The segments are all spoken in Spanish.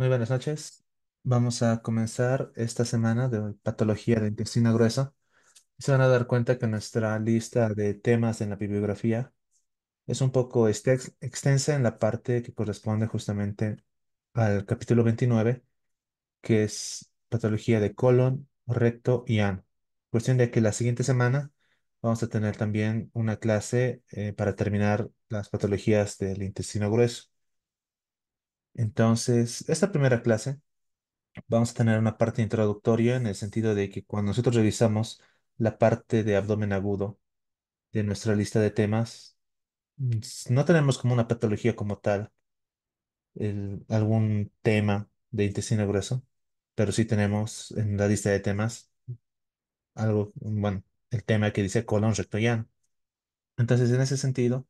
Muy buenas noches. Vamos a comenzar esta semana de patología de intestino grueso. Se van a dar cuenta que nuestra lista de temas en la bibliografía es un poco extensa en la parte que corresponde justamente al capítulo 29, que es patología de colon, recto y ano. Cuestión de que la siguiente semana vamos a tener también una clase para terminar las patologías del intestino grueso. Entonces, esta primera clase vamos a tener una parte introductoria en el sentido de que cuando nosotros revisamos la parte de abdomen agudo de nuestra lista de temas, no tenemos como una patología como tal, algún tema de intestino grueso, pero sí tenemos en la lista de temas algo, bueno, el tema que dice colon recto y ano. Entonces, en ese sentido,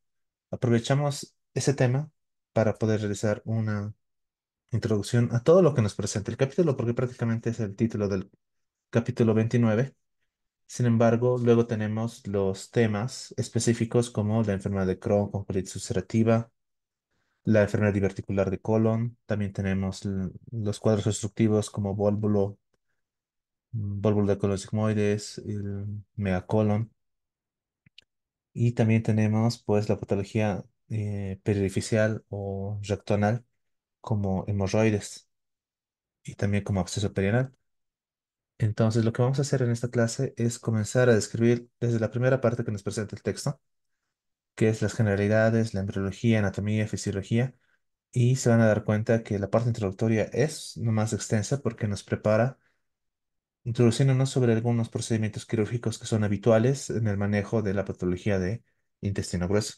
aprovechamos ese tema para poder realizar una introducción a todo lo que nos presenta el capítulo, porque prácticamente es el título del capítulo 29. Sin embargo, luego tenemos los temas específicos como la enfermedad de Crohn con colitis ulcerativa, la enfermedad diverticular de colon, también tenemos los cuadros obstructivos como vólvulo de colon sigmoides, el megacolon, y también tenemos pues la patología periorificial o rectoanal como hemorroides y también como absceso perianal. Entonces, lo que vamos a hacer en esta clase es comenzar a describir desde la primera parte que nos presenta el texto, que es las generalidades, la embriología, anatomía, fisiología, y se van a dar cuenta que la parte introductoria es no más extensa porque nos prepara introduciéndonos sobre algunos procedimientos quirúrgicos que son habituales en el manejo de la patología de intestino grueso.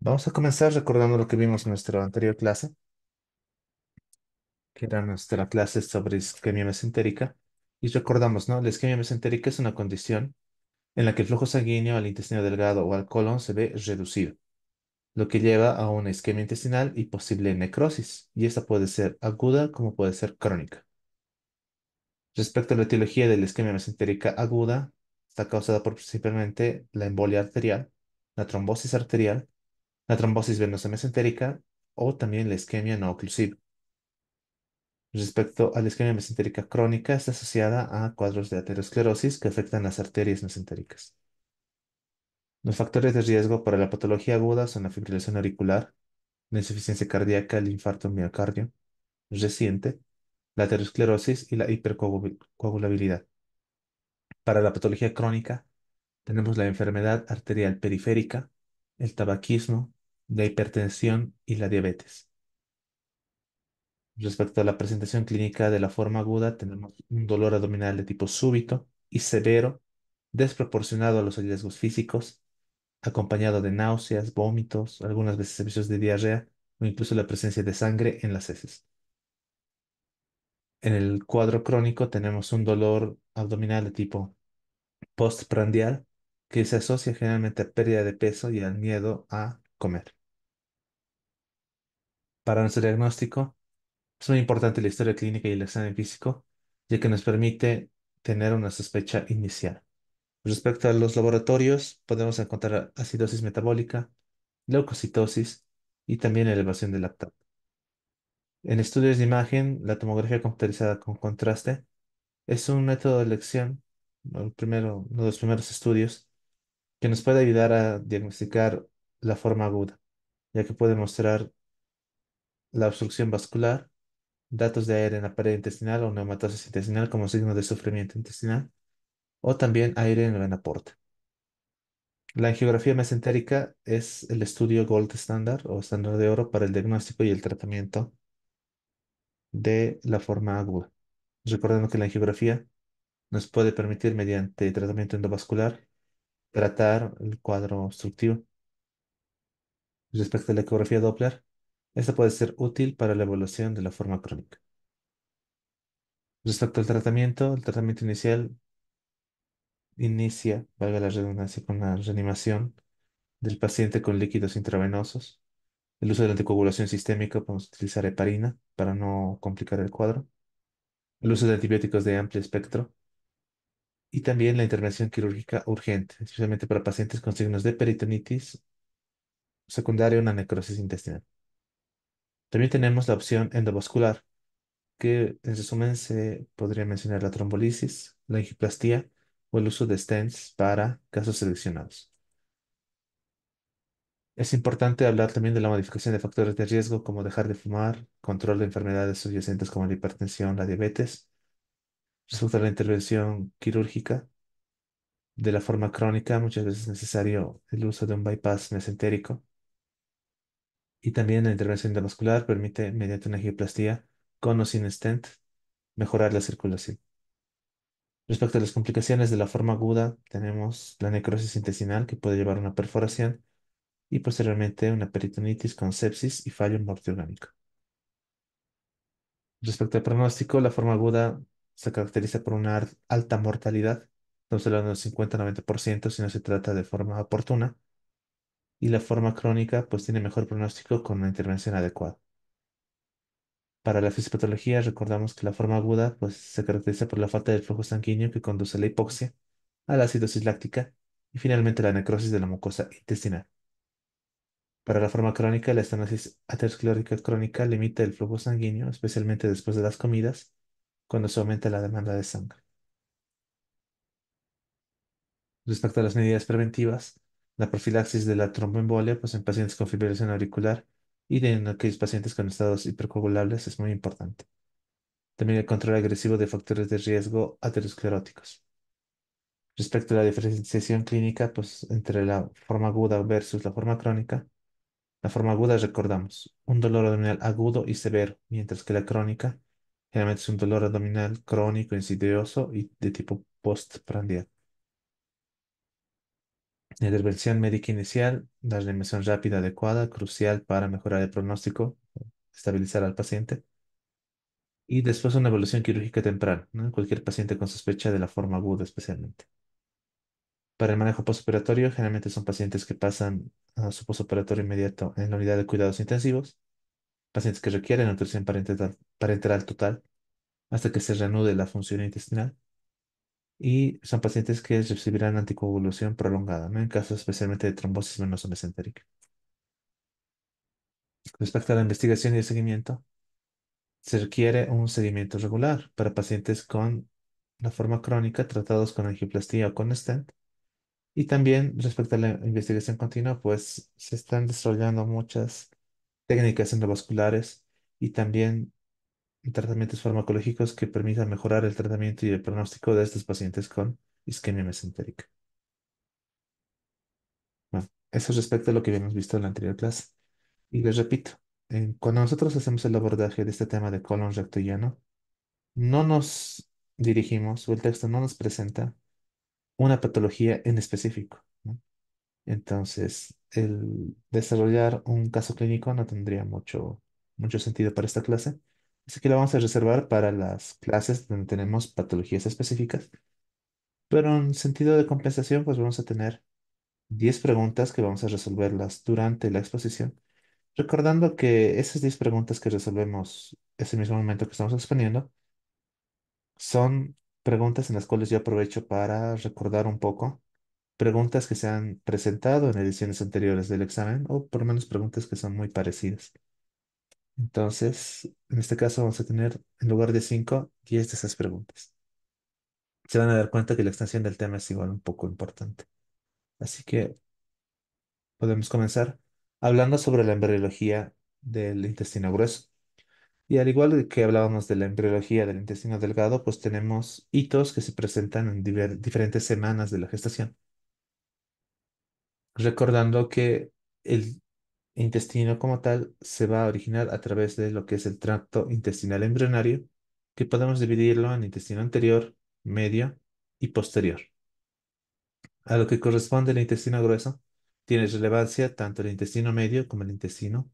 Vamos a comenzar recordando lo que vimos en nuestra anterior clase, que era nuestra clase sobre isquemia mesentérica, y recordamos, ¿no? La isquemia mesentérica es una condición en la que el flujo sanguíneo al intestino delgado o al colon se ve reducido, lo que lleva a una isquemia intestinal y posible necrosis, y esta puede ser aguda como puede ser crónica. Respecto a la etiología de la isquemia mesentérica aguda, está causada por principalmente la embolia arterial, la trombosis venosa mesentérica o también la isquemia no oclusiva. Respecto a la isquemia mesentérica crónica, está asociada a cuadros de aterosclerosis que afectan las arterias mesentéricas. Los factores de riesgo para la patología aguda son la fibrilación auricular, la insuficiencia cardíaca, el infarto miocardio reciente, la aterosclerosis y la hipercoagulabilidad. Para la patología crónica, tenemos la enfermedad arterial periférica, el tabaquismo, la hipertensión y la diabetes. Respecto a la presentación clínica de la forma aguda, tenemos un dolor abdominal de tipo súbito y severo, desproporcionado a los hallazgos físicos, acompañado de náuseas, vómitos, algunas veces episodios de diarrea o incluso la presencia de sangre en las heces. En el cuadro crónico tenemos un dolor abdominal de tipo postprandial que se asocia generalmente a pérdida de peso y al miedo a comer. Para nuestro diagnóstico es muy importante la historia clínica y el examen físico, ya que nos permite tener una sospecha inicial. Respecto a los laboratorios, podemos encontrar acidosis metabólica, leucocitosis y también elevación del lactato. En estudios de imagen, la tomografía computarizada con contraste es un método de elección, uno de los primeros estudios que nos puede ayudar a diagnosticar la forma aguda, ya que puede mostrar la obstrucción vascular, datos de aire en la pared intestinal o neumatosis intestinal como signo de sufrimiento intestinal, o también aire en el venaporte. La angiografía mesentérica es el estudio gold standard o estándar de oro para el diagnóstico y el tratamiento de la forma aguda. Recordando que la angiografía nos puede permitir, mediante tratamiento endovascular, tratar el cuadro obstructivo. Respecto a la ecografía Doppler, esta puede ser útil para la evaluación de la forma crónica. Respecto al tratamiento, el tratamiento inicial inicia, valga la redundancia, con la reanimación del paciente con líquidos intravenosos. El uso de la anticoagulación sistémica, podemos utilizar heparina para no complicar el cuadro. El uso de antibióticos de amplio espectro y también la intervención quirúrgica urgente, especialmente para pacientes con signos de peritonitis secundaria a una necrosis intestinal. También tenemos la opción endovascular, que en resumen se podría mencionar la trombolisis, la angioplastia o el uso de stents para casos seleccionados. Es importante hablar también de la modificación de factores de riesgo como dejar de fumar, control de enfermedades subyacentes como la hipertensión, la diabetes, respecto a la intervención quirúrgica. De la forma crónica, muchas veces es necesario el uso de un bypass mesentérico y también la intervención endovascular permite, mediante una angioplastia con o sin stent, mejorar la circulación. Respecto a las complicaciones de la forma aguda, tenemos la necrosis intestinal que puede llevar a una perforación y posteriormente una peritonitis con sepsis y fallo multiorgánico. Respecto al pronóstico, la forma aguda se caracteriza por una alta mortalidad, estamos hablando del 50-90% si no se trata de forma oportuna, y la forma crónica pues tiene mejor pronóstico con una intervención adecuada. Para la fisiopatología, recordamos que la forma aguda pues se caracteriza por la falta del flujo sanguíneo que conduce a la hipoxia, a la acidosis láctica y finalmente la necrosis de la mucosa intestinal. Para la forma crónica, la estenosis aterosclerótica crónica limita el flujo sanguíneo, especialmente después de las comidas, cuando se aumenta la demanda de sangre. Respecto a las medidas preventivas, la profilaxis de la tromboembolia, pues en pacientes con fibrilación auricular y en aquellos pacientes con estados hipercoagulables es muy importante. También el control agresivo de factores de riesgo ateroscleróticos. Respecto a la diferenciación clínica, pues entre la forma aguda versus la forma crónica, la forma aguda recordamos un dolor abdominal agudo y severo, mientras que la crónica generalmente es un dolor abdominal crónico, insidioso y de tipo postprandial. La intervención médica inicial, la reanimación rápida adecuada, crucial para mejorar el pronóstico, estabilizar al paciente. Y después una evolución quirúrgica temprana, ¿no? En cualquier paciente con sospecha de la forma aguda especialmente. Para el manejo postoperatorio, generalmente son pacientes que pasan a su postoperatorio inmediato en la unidad de cuidados intensivos, pacientes que requieren nutrición parenteral total hasta que se reanude la función intestinal y son pacientes que recibirán anticoagulación prolongada, ¿no? En casos especialmente de trombosis venosa mesentérica. Respecto a la investigación y el seguimiento, se requiere un seguimiento regular para pacientes con la forma crónica tratados con angioplastia o con stent. Y también respecto a la investigación continua, pues se están desarrollando muchas técnicas endovasculares y también tratamientos farmacológicos que permitan mejorar el tratamiento y el pronóstico de estos pacientes con isquemia mesentérica. Bueno, eso respecto a lo que habíamos visto en la anterior clase. Y les repito, cuando nosotros hacemos el abordaje de este tema de colon recto y llano, no nos dirigimos o el texto no nos presenta una patología en específico, ¿no? Entonces, el desarrollar un caso clínico no tendría mucho sentido para esta clase. Así que lo vamos a reservar para las clases donde tenemos patologías específicas. Pero en sentido de compensación, pues vamos a tener 10 preguntas que vamos a resolverlas durante la exposición. Recordando que esas 10 preguntas que resolvemos ese mismo momento que estamos exponiendo son preguntas en las cuales yo aprovecho para recordar un poco preguntas que se han presentado en ediciones anteriores del examen o por lo menos preguntas que son muy parecidas. Entonces, en este caso vamos a tener en lugar de 5, 10 de esas preguntas. Se van a dar cuenta que la extensión del tema es igual un poco importante. Así que podemos comenzar hablando sobre la embriología del intestino grueso. Y al igual que hablábamos de la embriología del intestino delgado, pues tenemos hitos que se presentan en diferentes semanas de la gestación. Recordando que el intestino como tal se va a originar a través de lo que es el tracto intestinal embrionario, que podemos dividirlo en intestino anterior, medio y posterior. A lo que corresponde el intestino grueso, tiene relevancia tanto el intestino medio como el intestino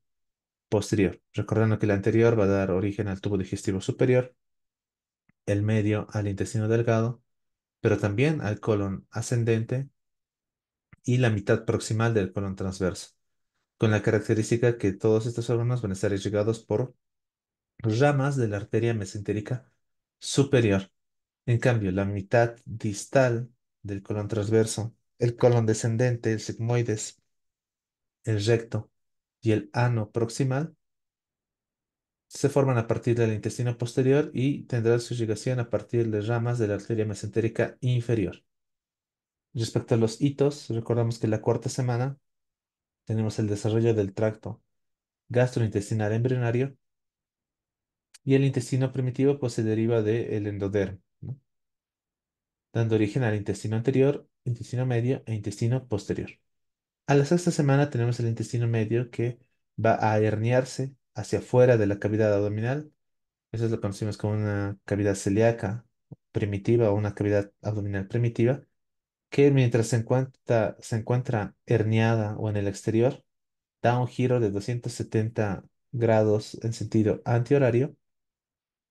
posterior, recordando que el anterior va a dar origen al tubo digestivo superior, el medio al intestino delgado, pero también al colon ascendente y la mitad proximal del colon transverso, con la característica que todos estos órganos van a estar irrigados por ramas de la arteria mesentérica superior. En cambio, la mitad distal del colon transverso, el colon descendente, el sigmoides, el recto y el ano proximal Se forman a partir del intestino posterior y tendrán su irrigación a partir de ramas de la arteria mesentérica inferior. Respecto a los hitos, recordamos que en la cuarta semana tenemos el desarrollo del tracto gastrointestinal embrionario y el intestino primitivo pues se deriva del endodermo, ¿no? Dando origen al intestino anterior, intestino medio e intestino posterior. A la sexta semana tenemos el intestino medio que va a herniarse hacia afuera de la cavidad abdominal. Eso es lo que conocemos como una cavidad celíaca primitiva o una cavidad abdominal primitiva, que mientras se encuentra herniada o en el exterior, da un giro de 270 grados en sentido antihorario,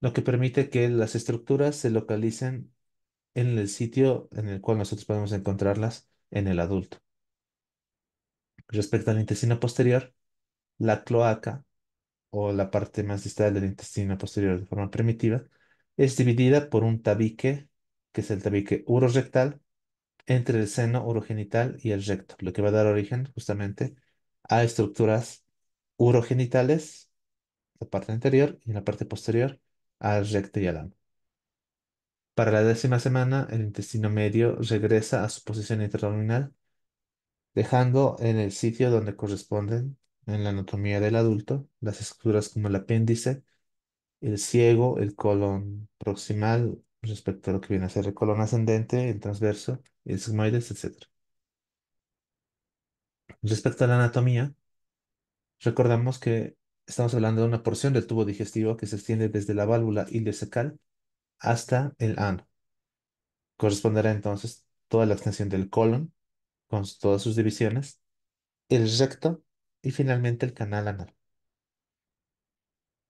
lo que permite que las estructuras se localicen en el sitio en el cual nosotros podemos encontrarlas en el adulto. Respecto al intestino posterior, la cloaca o la parte más distal del intestino posterior de forma primitiva es dividida por un tabique, que es el tabique urorectal, entre el seno urogenital y el recto, lo que va a dar origen justamente a estructuras urogenitales, la parte anterior y en la parte posterior al recto y al ano. Para la décima semana, el intestino medio regresa a su posición intraabdominal, dejando en el sitio donde corresponden en la anatomía del adulto las estructuras como el apéndice, el ciego, el colon proximal respecto a lo que viene a ser el colon ascendente, el transverso, el sigmoides, etcétera. Respecto a la anatomía, recordamos que estamos hablando de una porción del tubo digestivo que se extiende desde la válvula ileocecal hasta el ano. Corresponderá entonces toda la extensión del colon con todas sus divisiones, el recto y finalmente el canal anal.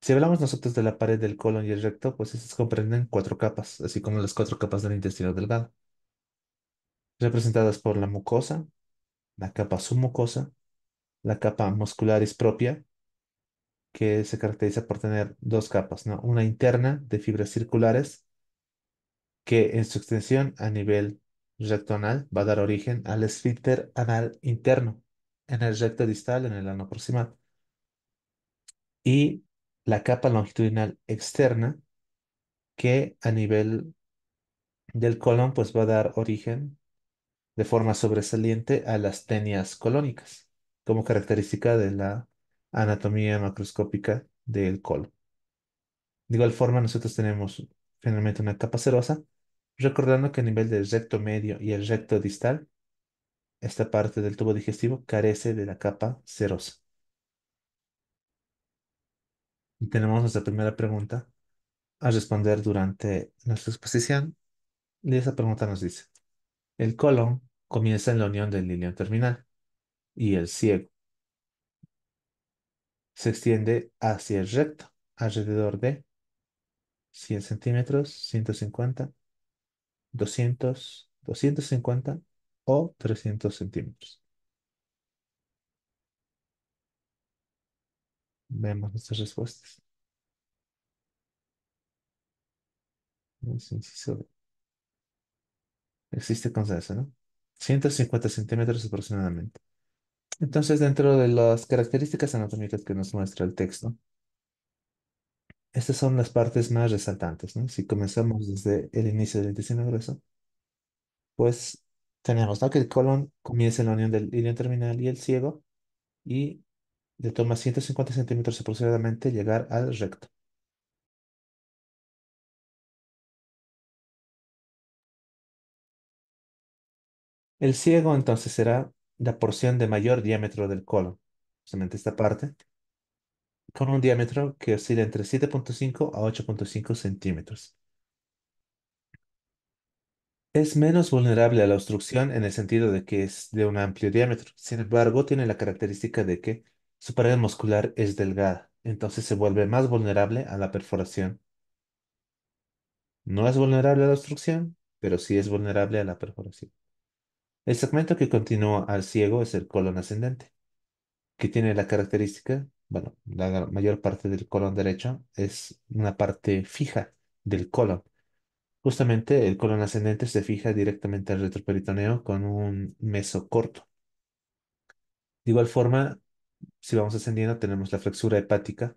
Si hablamos nosotros de la pared del colon y el recto, pues estos comprenden cuatro capas, así como las cuatro capas del intestino delgado, representadas por la mucosa, la capa submucosa, la capa muscularis propia, que se caracteriza por tener dos capas, ¿no? Una interna de fibras circulares que en su extensión a nivel recto anal va a dar origen al esfínter anal interno, en el recto distal, en el ano proximal. Y la capa longitudinal externa que a nivel del colon pues va a dar origen de forma sobresaliente a las tenias colónicas, como característica de la anatomía macroscópica del colon. De igual forma, nosotros tenemos finalmente una capa serosa, recordando que a nivel del recto medio y el recto distal, esta parte del tubo digestivo carece de la capa serosa. Y tenemos nuestra primera pregunta a responder durante nuestra exposición. Y esa pregunta nos dice, el colon comienza en la unión del ilion terminal y el ciego se extiende hacia el recto, alrededor de 100 centímetros, 150, 200, 250 o 300 centímetros. Vemos nuestras respuestas. Es inciso B. Existe consenso, ¿no? 150 centímetros aproximadamente. Entonces, dentro de las características anatómicas que nos muestra el texto, estas son las partes más resaltantes, ¿no? Si comenzamos desde el inicio del intestino grueso, pues tenemos, ¿no? Que el colon comienza en la unión del ilion terminal y el ciego y le toma 150 centímetros aproximadamente llegar al recto. El ciego entonces será la porción de mayor diámetro del colon, justamente esta parte, con un diámetro que oscila entre 7,5 a 8,5 centímetros. Es menos vulnerable a la obstrucción en el sentido de que es de un amplio diámetro. Sin embargo, tiene la característica de que su pared muscular es delgada, entonces se vuelve más vulnerable a la perforación. No es vulnerable a la obstrucción, pero sí es vulnerable a la perforación. El segmento que continúa al ciego es el colon ascendente, que tiene la característica, bueno, la mayor parte del colon derecho es una parte fija del colon. Justamente el colon ascendente se fija directamente al retroperitoneo con un meso corto. De igual forma, si vamos ascendiendo, tenemos la flexura hepática,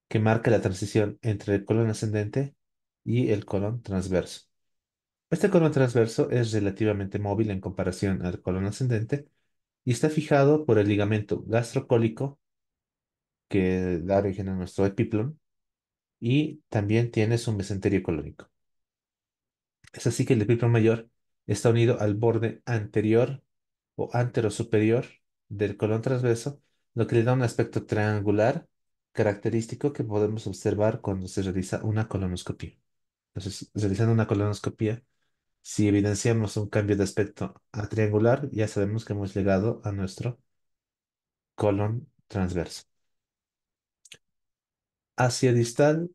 que marca la transición entre el colon ascendente y el colon transverso. Este colon transverso es relativamente móvil en comparación al colon ascendente y está fijado por el ligamento gastrocólico que da origen a nuestro epiplón y también tiene su mesenterio colónico. Es así que el epiplón mayor está unido al borde anterior o anterosuperior del colon transverso, lo que le da un aspecto triangular característico que podemos observar cuando se realiza una colonoscopia. Entonces, realizando una colonoscopia, si evidenciamos un cambio de aspecto a triangular, ya sabemos que hemos llegado a nuestro colon transverso. Hacia distal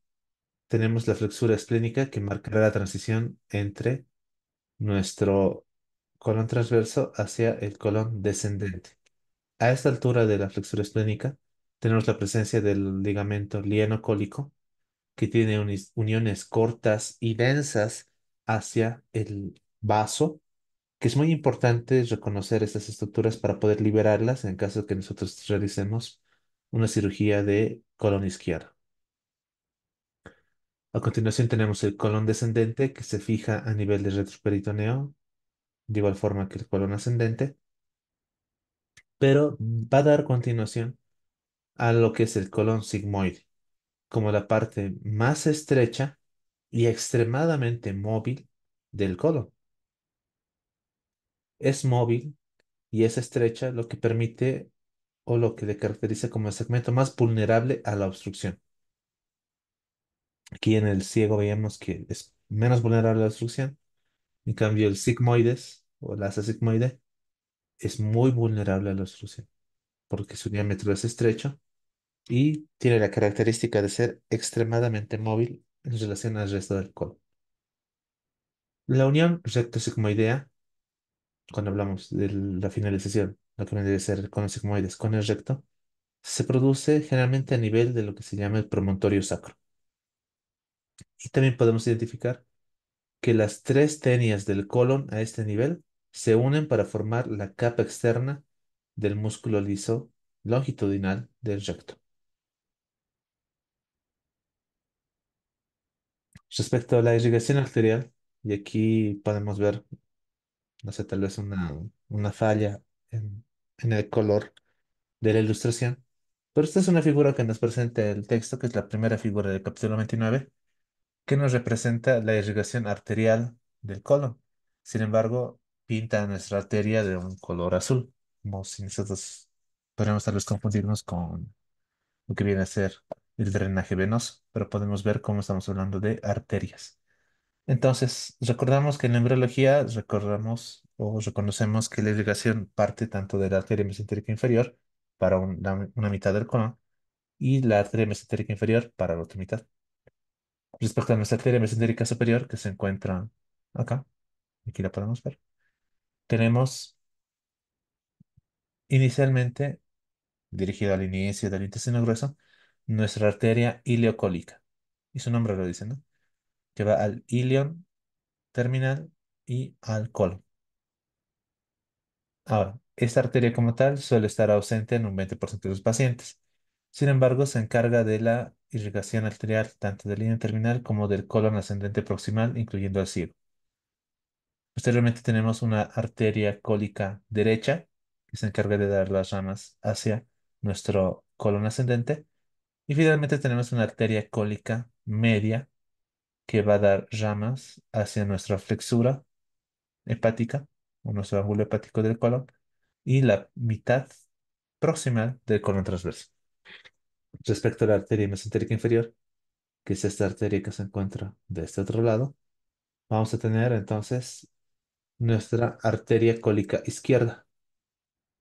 tenemos la flexura esplénica que marcará la transición entre nuestro colon transverso hacia el colon descendente. A esta altura de la flexura esplénica tenemos la presencia del ligamento lienocólico que tiene uniones cortas y densas hacia el vaso, que es muy importante reconocer estas estructuras para poder liberarlas en caso de que nosotros realicemos una cirugía de colon izquierdo. A continuación tenemos el colon descendente que se fija a nivel del retroperitoneo, de igual forma que el colon ascendente, pero va a dar continuación a lo que es el colon sigmoide, como la parte más estrecha y extremadamente móvil del colon. Es móvil y es estrecha, lo que permite o lo que le caracteriza como el segmento más vulnerable a la obstrucción. Aquí en el ciego veíamos que es menos vulnerable a la obstrucción. En cambio, el sigmoides o el asa sigmoide es muy vulnerable a la obstrucción porque su diámetro es estrecho y tiene la característica de ser extremadamente móvil en relación al resto del colon. La unión recto-sigmoidea, cuando hablamos de la finalización, lo que vendría a ser con los sigmoides con el recto, se produce generalmente a nivel de lo que se llama el promontorio sacro. Y también podemos identificar que las tres tenias del colon a este nivel se unen para formar la capa externa del músculo liso longitudinal del recto. Respecto a la irrigación arterial, y aquí podemos ver, no sé, tal vez una falla en el color de la ilustración, pero esta es una figura que nos presenta el texto, que es la primera figura del capítulo 29 que nos representa la irrigación arterial del colon. Sin embargo, pinta nuestra arteria de un color azul, como si nosotros podríamos tal vez confundirnos con lo que viene a ser el drenaje venoso, pero podemos ver cómo estamos hablando de arterias. Entonces, recordamos que en la embriología recordamos o reconocemos que la irrigación parte tanto de la arteria mesentérica inferior para una mitad del colon y la arteria mesentérica inferior para la otra mitad. Respecto a nuestra arteria mesentérica superior, que se encuentra acá, aquí la podemos ver, tenemos inicialmente, dirigido al inicio del intestino grueso, nuestra arteria ileocólica. Y su nombre lo dice, ¿no? Que va al ilion terminal y al colon. Ahora, esta arteria como tal suele estar ausente en un 20% de los pacientes. Sin embargo, se encarga de la irrigación arterial tanto del ilion terminal como del colon ascendente proximal, incluyendo al ciego. Posteriormente tenemos una arteria cólica derecha que se encarga de dar las ramas hacia nuestro colon ascendente. Y finalmente tenemos una arteria cólica media que va a dar ramas hacia nuestra flexura hepática o nuestro ángulo hepático del colon y la mitad proximal del colon transverso. Respecto a la arteria mesentérica inferior, que es esta arteria que se encuentra de este otro lado, vamos a tener entonces nuestra arteria cólica izquierda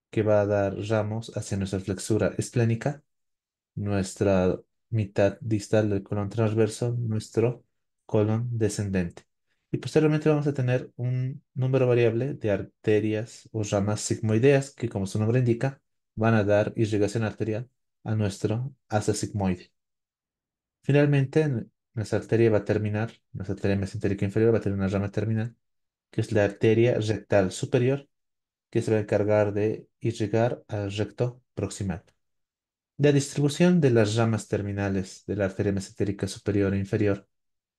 que va a dar ramos hacia nuestra flexura esplénica, nuestra mitad distal del colon transverso, nuestro colon descendente. Y posteriormente vamos a tener un número variable de arterias o ramas sigmoideas que, como su nombre indica, van a dar irrigación arterial a nuestro asa sigmoide. Finalmente, nuestra arteria va a terminar, nuestra arteria mesentérica inferior va a tener una rama terminal, que es la arteria rectal superior que se va a encargar de irrigar al recto proximal. La distribución de las ramas terminales de la arteria mesentérica superior e inferior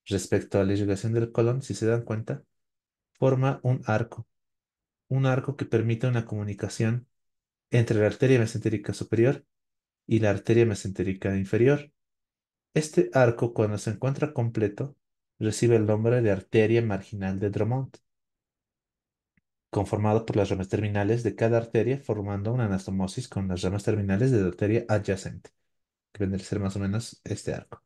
respecto a la irrigación del colon, si se dan cuenta, forma un arco que permite una comunicación entre la arteria mesentérica superior y la arteria mesentérica inferior. Este arco, cuando se encuentra completo, recibe el nombre de arteria marginal de Drummond, conformado por las ramas terminales de cada arteria, formando una anastomosis con las ramas terminales de la arteria adyacente, que vendría a ser más o menos este arco.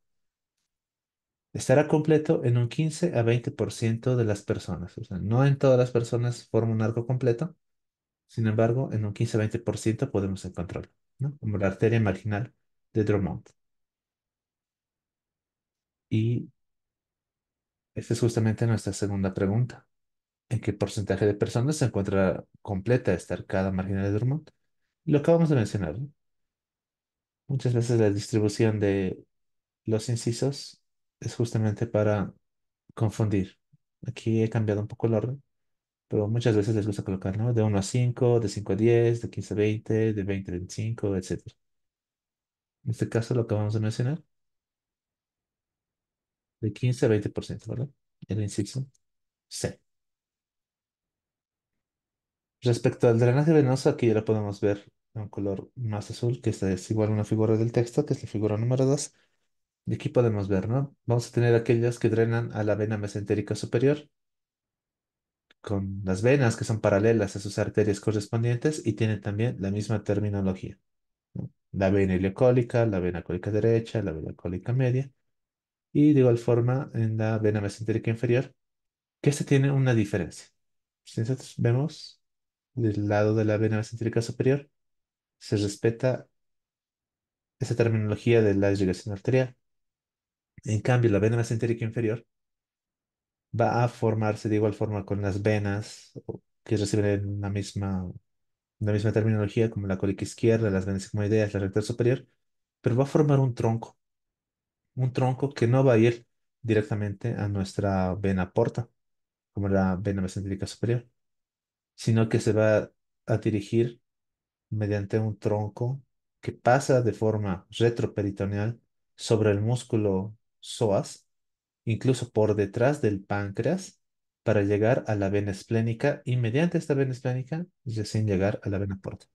Estará completo en un 15 a 20% de las personas. O sea, no en todas las personas forma un arco completo, sin embargo, en un 15 a 20% podemos encontrarlo, ¿no? Como la arteria marginal de Drummond. Y esta es justamente nuestra segunda pregunta. ¿En qué porcentaje de personas se encuentra completa esta arcada marginal de Drummond? Lo acabamos de mencionar, ¿no? Muchas veces la distribución de los incisos es justamente para confundir. Aquí he cambiado un poco el orden, pero muchas veces les gusta colocar, ¿no? De 1 a 5, de 5 a 10, de 15 a 20, de 20 a 25, etcétera. En este caso lo acabamos de mencionar, de 15 a 20%, ¿verdad? El inciso C. Respecto al drenaje venoso, aquí ya lo podemos ver en un color más azul, que esta es igual una figura del texto, que es la figura número 2. Y aquí podemos ver, ¿no? Vamos a tener aquellas que drenan a la vena mesentérica superior, con las venas que son paralelas a sus arterias correspondientes y tienen también la misma terminología, ¿no? La vena ileocólica, la vena cólica derecha, la vena cólica media. Y de igual forma en la vena mesentérica inferior, que esta tiene una diferencia. Si nosotros vemos del lado de la vena mesentérica superior, se respeta esa terminología de la irrigación arterial. En cambio, la vena mesentérica inferior va a formarse de igual forma con las venas que reciben la misma terminología como la cólica izquierda, las venas sigmoideas, la recta superior, pero va a formar un tronco que no va a ir directamente a nuestra vena porta, como la vena mesentérica superior, sino que se va a dirigir mediante un tronco que pasa de forma retroperitoneal sobre el músculo psoas, incluso por detrás del páncreas, para llegar a la vena esplénica y mediante esta vena esplénica recién llegar a la vena porta,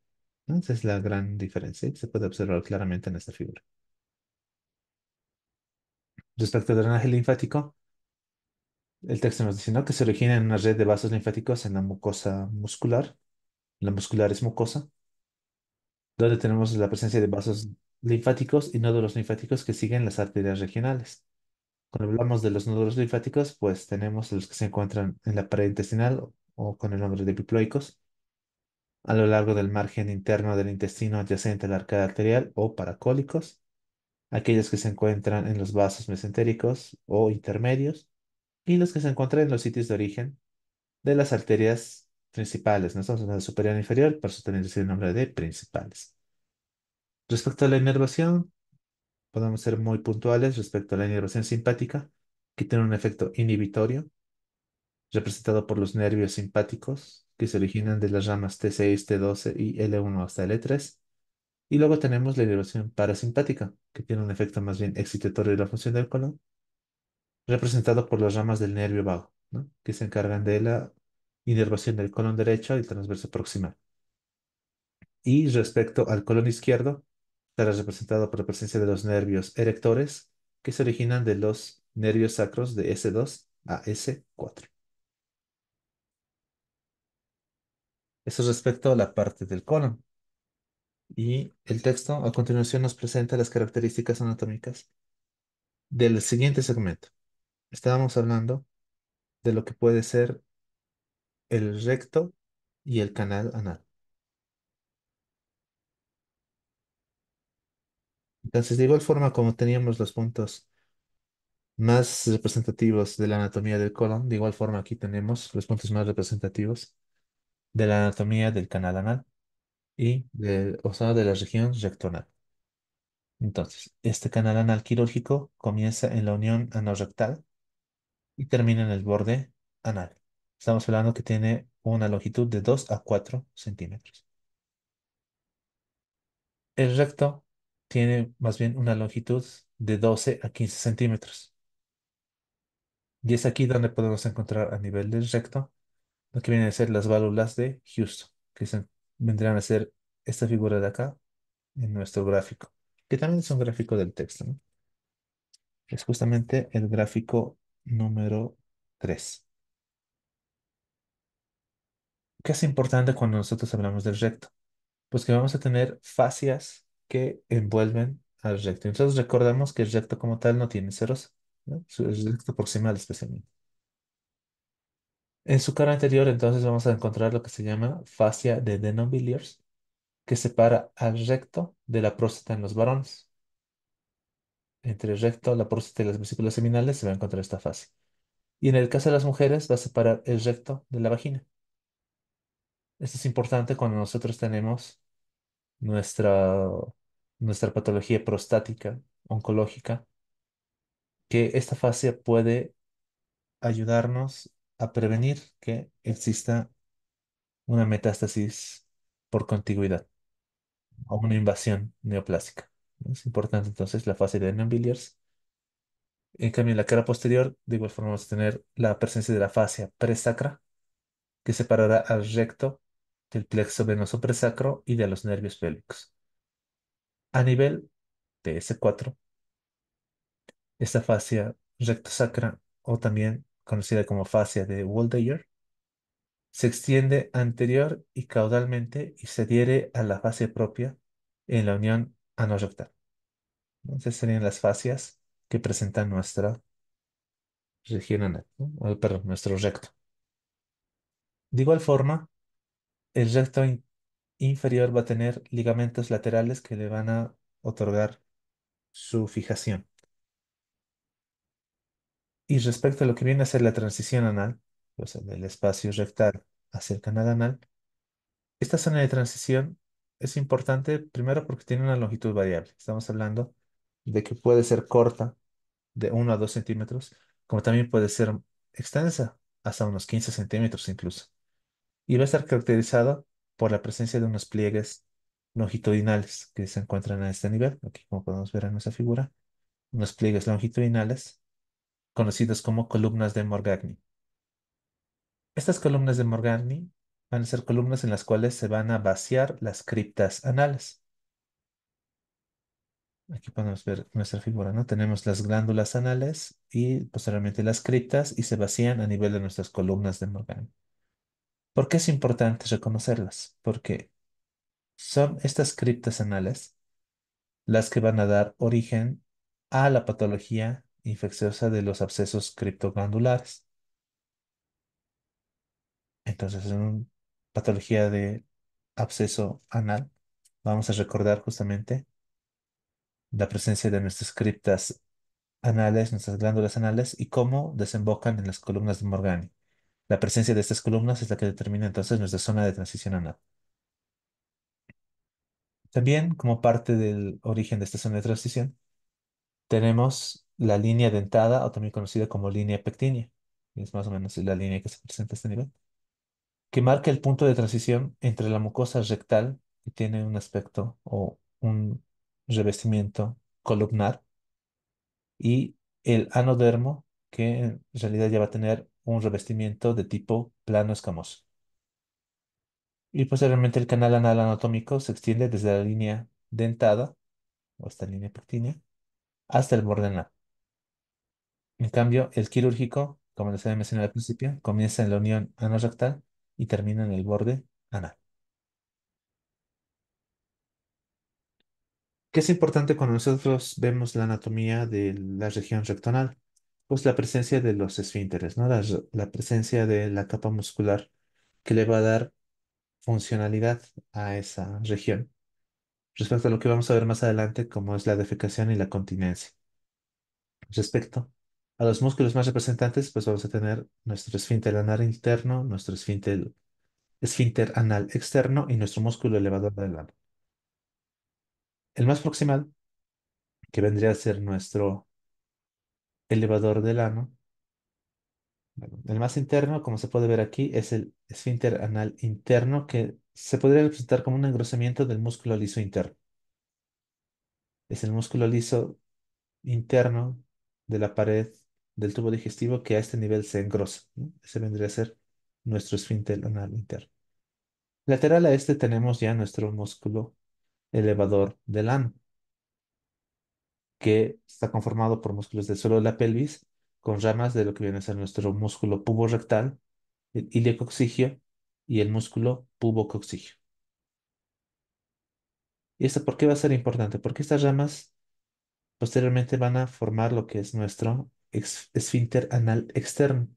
¿no? Esa es la gran diferencia y se puede observar claramente en esta figura. Respecto al drenaje linfático, el texto nos dice, ¿no?, que se origina en una red de vasos linfáticos en la mucosa muscular. La muscular es mucosa, donde tenemos la presencia de vasos linfáticos y nódulos linfáticos que siguen las arterias regionales. Cuando hablamos de los nódulos linfáticos, pues tenemos los que se encuentran en la pared intestinal o con el nombre de epiploicos, a lo largo del margen interno del intestino adyacente a la arcada arterial o paracólicos, aquellos que se encuentran en los vasos mesentéricos o intermedios y los que se encuentran en los sitios de origen de las arterias principales. No estamos hablando de superior e inferior, por eso también recibe el nombre de principales. Respecto a la inervación, podemos ser muy puntuales respecto a la inervación simpática, que tiene un efecto inhibitorio, representado por los nervios simpáticos, que se originan de las ramas T6, T12 y L1 hasta L3. Y luego tenemos la inervación parasimpática, que tiene un efecto más bien excitatorio de la función del colon, representado por las ramas del nervio vago, ¿no?, que se encargan de la inervación del colon derecho y el transverso proximal. Y respecto al colon izquierdo, estará representado por la presencia de los nervios erectores, que se originan de los nervios sacros de S2 a S4. Eso respecto a la parte del colon. Y el texto a continuación nos presenta las características anatómicas del siguiente segmento. Estábamos hablando de lo que puede ser el recto y el canal anal. Entonces, de igual forma como teníamos los puntos más representativos de la anatomía del colon, de igual forma aquí tenemos los puntos más representativos de la anatomía del canal anal o sea, de la región rectoanal. Entonces, este canal anal quirúrgico comienza en la unión anorrectal y termina en el borde anal. Estamos hablando que tiene una longitud de 2 a 4 centímetros. El recto tiene más bien una longitud de 12 a 15 centímetros. Y es aquí donde podemos encontrar a nivel del recto lo que vienen a ser las válvulas de Houston, vendrían a ser esta figura de acá en nuestro gráfico, que también es un gráfico del texto, ¿no? Es justamente el gráfico número 3. ¿Qué es importante cuando nosotros hablamos del recto? Pues que vamos a tener fascias que envuelven al recto. Entonces recordamos que el recto como tal no tiene ceros, ¿no? El recto proximal especialmente. En su cara anterior, entonces, vamos a encontrar lo que se llama fascia de Denonvillers, que separa al recto de la próstata en los varones. Entre el recto, la próstata y las vesículas seminales se va a encontrar esta fascia. Y en el caso de las mujeres, va a separar el recto de la vagina. Esto es importante cuando nosotros tenemos nuestra, nuestra patología prostática, oncológica, que esta fascia puede ayudarnos a prevenir que exista una metástasis por contigüidad o una invasión neoplásica. Es importante entonces la fase de Villiers. En cambio, en la cara posterior, de igual forma, vamos a tener la presencia de la fascia presacra, que separará al recto del plexo venoso presacro y de los nervios pélvicos. A nivel de S4, esta fascia rectosacra, o también conocida como fascia de Waldeyer, se extiende anterior y caudalmente y se adhiere a la fascia propia en la unión anorrectal. Entonces serían las fascias que presentan nuestra región anal, ¿no? Perdón, nuestro recto. De igual forma, el recto inferior va a tener ligamentos laterales que le van a otorgar su fijación. Y respecto a lo que viene a ser la transición anal, o sea, del espacio rectal hacia el canal anal, esta zona de transición es importante primero porque tiene una longitud variable. Estamos hablando de que puede ser corta, de 1 a 2 centímetros, como también puede ser extensa, hasta unos 15 centímetros incluso. Y va a estar caracterizada por la presencia de unos pliegues longitudinales que se encuentran a este nivel, aquí como podemos ver en nuestra figura, unos pliegues longitudinales conocidos como columnas de Morgagni. Estas columnas de Morgagni van a ser columnas en las cuales se van a vaciar las criptas anales. Aquí podemos ver nuestra figura, ¿no? Tenemos las glándulas anales y posteriormente las criptas y se vacían a nivel de nuestras columnas de Morgagni. ¿Por qué es importante reconocerlas? Porque son estas criptas anales las que van a dar origen a la patología infecciosa de los abscesos criptoglandulares. Entonces, en una patología de absceso anal, vamos a recordar justamente la presencia de nuestras criptas anales, nuestras glándulas anales y cómo desembocan en las columnas de Morgani. La presencia de estas columnas es la que determina entonces nuestra zona de transición anal. También, como parte del origen de esta zona de transición, tenemos la línea dentada, o también conocida como línea pectínea. Es más o menos la línea que se presenta a este nivel, que marca el punto de transición entre la mucosa rectal, que tiene un aspecto o un revestimiento columnar, y el anodermo, que en realidad ya va a tener un revestimiento de tipo plano escamoso. Y posteriormente el canal anal anatómico se extiende desde la línea dentada, o esta línea pectínea, hasta el borde anal. En cambio, el quirúrgico, como les había mencionado al principio, comienza en la unión anorrectal y termina en el borde anal. ¿Qué es importante cuando nosotros vemos la anatomía de la región rectonal? Pues la presencia de los esfínteres, ¿no? La presencia de la capa muscular que le va a dar funcionalidad a esa región. Respecto a lo que vamos a ver más adelante, como es la defecación y la continencia. Respecto a los músculos más representantes, pues vamos a tener nuestro esfínter anal interno, nuestro esfínter anal externo y nuestro músculo elevador del ano. El más proximal, que vendría a ser nuestro elevador del ano. Bueno, el más interno, como se puede ver aquí, es el esfínter anal interno, que se podría representar como un engrosamiento del músculo liso interno. Es el músculo liso interno de la pared del tubo digestivo que a este nivel se engrosa, ¿no? Ese vendría a ser nuestro esfínter anal interno. Lateral a este tenemos ya nuestro músculo elevador del ano, que está conformado por músculos del suelo de la pelvis con ramas de lo que viene a ser nuestro músculo puborectal, el iliococcigio y el músculo pubococcigio. ¿Y esto por qué va a ser importante? Porque estas ramas posteriormente van a formar lo que es nuestro esfínter anal externo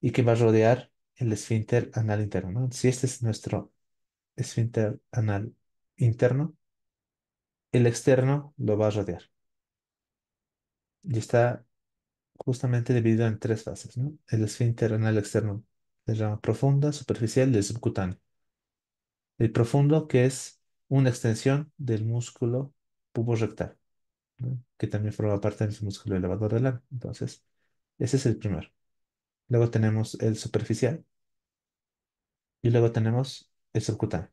y que va a rodear el esfínter anal interno, ¿no? Si este es nuestro esfínter anal interno, el externo lo va a rodear y está justamente dividido en tres fases, ¿no? El esfínter anal externo de rama profunda, superficial y el subcutáneo. El profundo, que es una extensión del músculo puborectal, ¿no? Que también forma parte del músculo elevador del ano. Entonces, ese es el primero. Luego tenemos el superficial y luego tenemos el subcutáneo,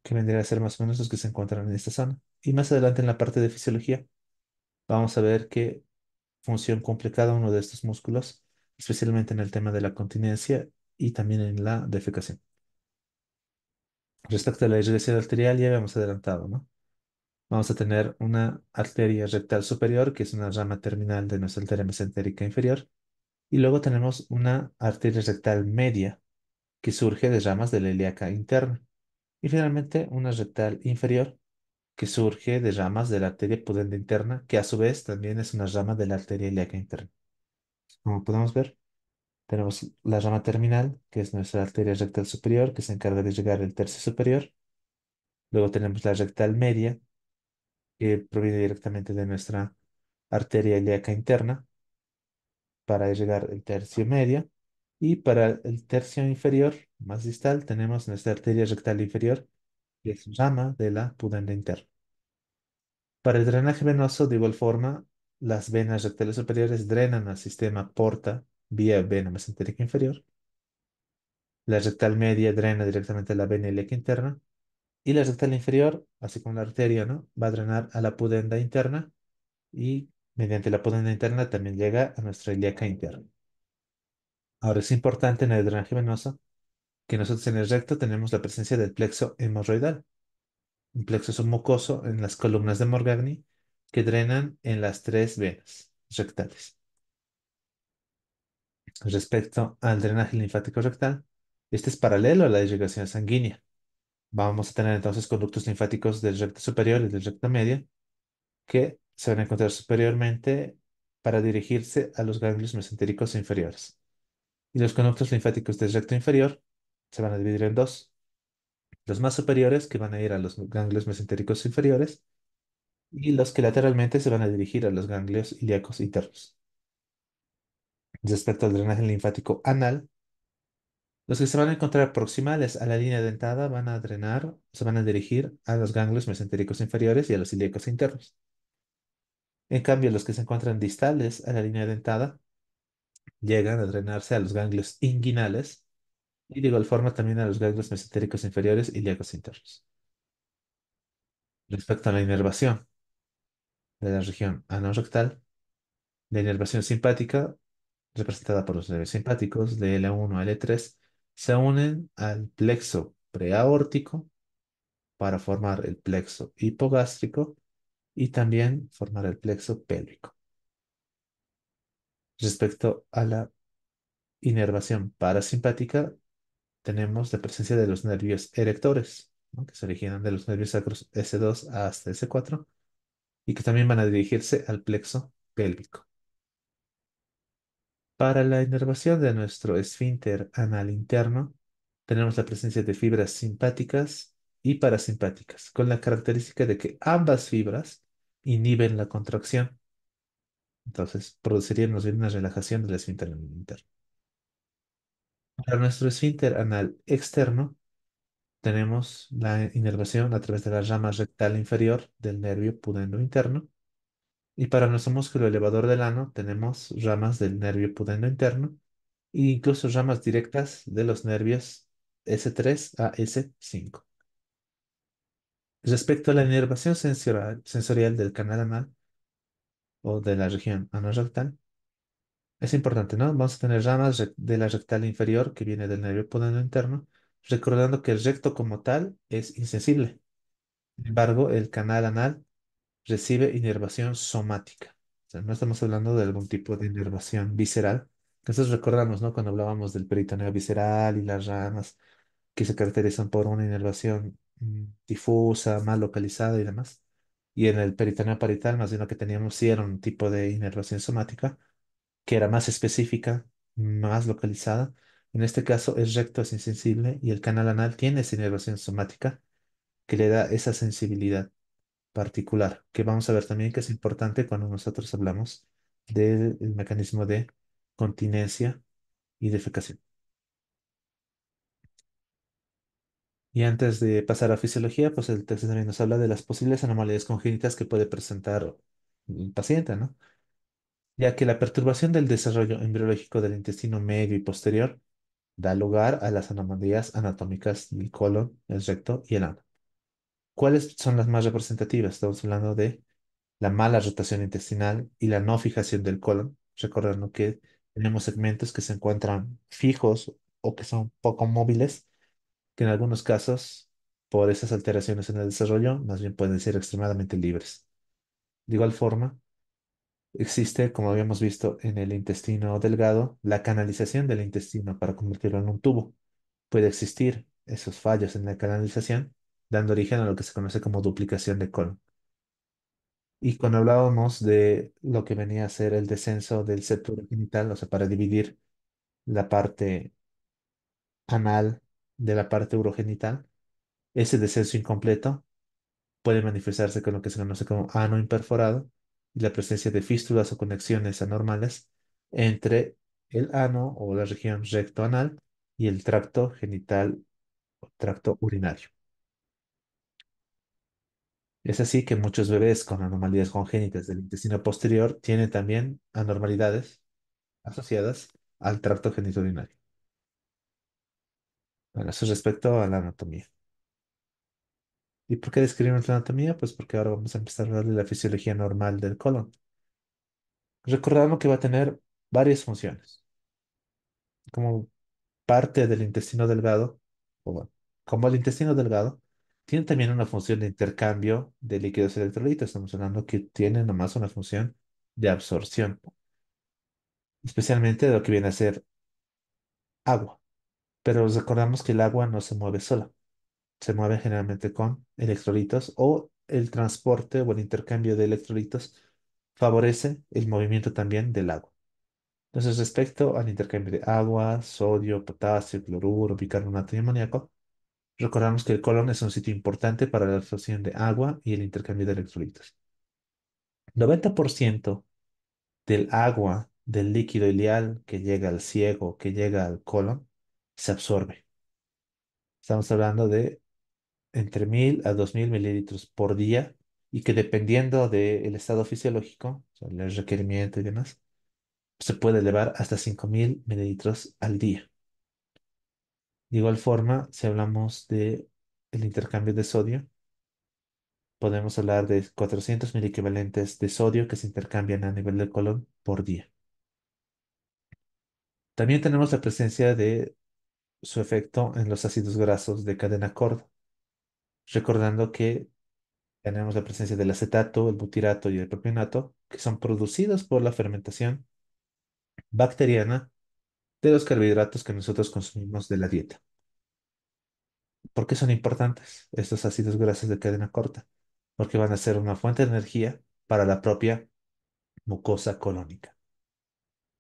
que vendría a ser más o menos los que se encuentran en esta zona. Y más adelante en la parte de fisiología, vamos a ver qué función cumple cada uno de estos músculos, especialmente en el tema de la continencia y también en la defecación. Respecto a la irrigación arterial, ya habíamos adelantado, ¿no? Vamos a tener una arteria rectal superior, que es una rama terminal de nuestra arteria mesentérica inferior, y luego tenemos una arteria rectal media, que surge de ramas de la ilíaca interna, y finalmente una rectal inferior, que surge de ramas de la arteria pudenda interna, que a su vez también es una rama de la arteria ilíaca interna. Como podemos ver, tenemos la rama terminal, que es nuestra arteria rectal superior, que se encarga de llegar al tercio superior. Luego tenemos la rectal media, que proviene directamente de nuestra arteria ilíaca interna para llegar al tercio medio. Y para el tercio inferior, más distal, tenemos nuestra arteria rectal inferior, que es rama de la pudenda interna. Para el drenaje venoso, de igual forma, las venas rectales superiores drenan al sistema porta vía vena mesentérica inferior. La rectal media drena directamente a la vena ilíaca interna. Y la rectal inferior, así como la arteria, ¿no? Va a drenar a la pudenda interna y mediante la pudenda interna también llega a nuestra ilíaca interna. Ahora es importante en el drenaje venoso que nosotros en el recto tenemos la presencia del plexo hemorroidal. Un plexo submucoso en las columnas de Morgagni que drenan en las tres venas rectales. Respecto al drenaje linfático rectal, este es paralelo a la irrigación sanguínea. Vamos a tener entonces conductos linfáticos del recto superior y del recto medio que se van a encontrar superiormente para dirigirse a los ganglios mesentéricos inferiores. Y los conductos linfáticos del recto inferior se van a dividir en dos. Los más superiores que van a ir a los ganglios mesentéricos inferiores y los que lateralmente se van a dirigir a los ganglios ilíacos internos. Respecto al drenaje linfático anal, los que se van a encontrar proximales a la línea dentada van a drenar, se van a dirigir a los ganglios mesentéricos inferiores y a los ilíacos internos. En cambio, los que se encuentran distales a la línea dentada llegan a drenarse a los ganglios inguinales y de igual forma también a los ganglios mesentéricos inferiores y ilíacos internos. Respecto a la inervación de la región anorrectal, la inervación simpática, representada por los nervios simpáticos de L1 a L3, se unen al plexo preaórtico para formar el plexo hipogástrico y también formar el plexo pélvico. Respecto a la inervación parasimpática, tenemos la presencia de los nervios erectores, ¿no? Que se originan de los nervios sacros S2 hasta S4 y que también van a dirigirse al plexo pélvico. Para la inervación de nuestro esfínter anal interno, tenemos la presencia de fibras simpáticas y parasimpáticas, con la característica de que ambas fibras inhiben la contracción. Entonces, producirían más bien una relajación del esfínter anal interno. Para nuestro esfínter anal externo, tenemos la inervación a través de la rama rectal inferior del nervio pudendo interno. Y para nuestro músculo elevador del ano, tenemos ramas del nervio pudendo interno e incluso ramas directas de los nervios S3 a S5. Respecto a la inervación sensorial del canal anal o de la región anorrectal, es importante, ¿no? Vamos a tener ramas de la rectal inferior que viene del nervio pudendo interno, recordando que el recto como tal es insensible. Sin embargo, el canal anal recibe inervación somática. O sea, no estamos hablando de algún tipo de inervación visceral. Entonces recordamos, ¿no? Cuando hablábamos del peritoneo visceral y las ramas que se caracterizan por una inervación difusa, mal localizada y demás. Y en el peritoneo parietal, más bien lo que teníamos sí era un tipo de inervación somática que era más específica, más localizada. En este caso, el recto es insensible y el canal anal tiene esa inervación somática que le da esa sensibilidad particular, que vamos a ver también que es importante cuando nosotros hablamos del mecanismo de continencia y defecación. Y antes de pasar a fisiología, pues el texto también nos habla de las posibles anomalías congénitas que puede presentar el paciente, ¿no? Ya que la perturbación del desarrollo embriológico del intestino medio y posterior da lugar a las anomalías anatómicas del colon, el recto y el ano. ¿Cuáles son las más representativas? Estamos hablando de la mala rotación intestinal y la no fijación del colon. Recordando que tenemos segmentos que se encuentran fijos o que son poco móviles, que en algunos casos, por esas alteraciones en el desarrollo, más bien pueden ser extremadamente libres. De igual forma, existe, como habíamos visto en el intestino delgado, la canalización del intestino para convertirlo en un tubo. Puede existir esos fallos en la canalización, dando origen a lo que se conoce como duplicación de colon. Y cuando hablábamos de lo que venía a ser el descenso del septo urogenital, o sea, para dividir la parte anal de la parte urogenital, ese descenso incompleto puede manifestarse con lo que se conoce como ano imperforado y la presencia de fístulas o conexiones anormales entre el ano o la región recto-anal y el tracto genital o tracto urinario. Es así que muchos bebés con anomalías congénitas del intestino posterior tienen también anormalidades asociadas al tracto genitourinario. Bueno, eso es respecto a la anatomía. ¿Y por qué describimos la anatomía? Pues porque ahora vamos a empezar a hablar de la fisiología normal del colon. Recordando que va a tener varias funciones. Como parte del intestino delgado, o bueno, como el intestino delgado, tiene también una función de intercambio de líquidos electrolitos. Estamos hablando que tiene nomás una función de absorción, especialmente de lo que viene a ser agua. Pero recordamos que el agua no se mueve sola, se mueve generalmente con electrolitos o el transporte o el intercambio de electrolitos favorece el movimiento también del agua. Entonces, respecto al intercambio de agua, sodio, potasio, cloruro, bicarbonato y amoníaco, recordamos que el colon es un sitio importante para la absorción de agua y el intercambio de electrolitos. 90% del agua del líquido ileal que llega al ciego, que llega al colon, se absorbe. Estamos hablando de entre 1000 a 2000 mililitros por día y que dependiendo del estado fisiológico, o sea, el requerimiento y demás, se puede elevar hasta 5000 mililitros al día. De igual forma, si hablamos de el intercambio de sodio, podemos hablar de 400 mil equivalentes de sodio que se intercambian a nivel del colon por día. También tenemos la presencia de su efecto en los ácidos grasos de cadena corta, recordando que tenemos la presencia del acetato, el butirato y el propionato, que son producidos por la fermentación bacteriana de los carbohidratos que nosotros consumimos de la dieta. ¿Por qué son importantes estos ácidos grasos de cadena corta? Porque van a ser una fuente de energía para la propia mucosa colónica.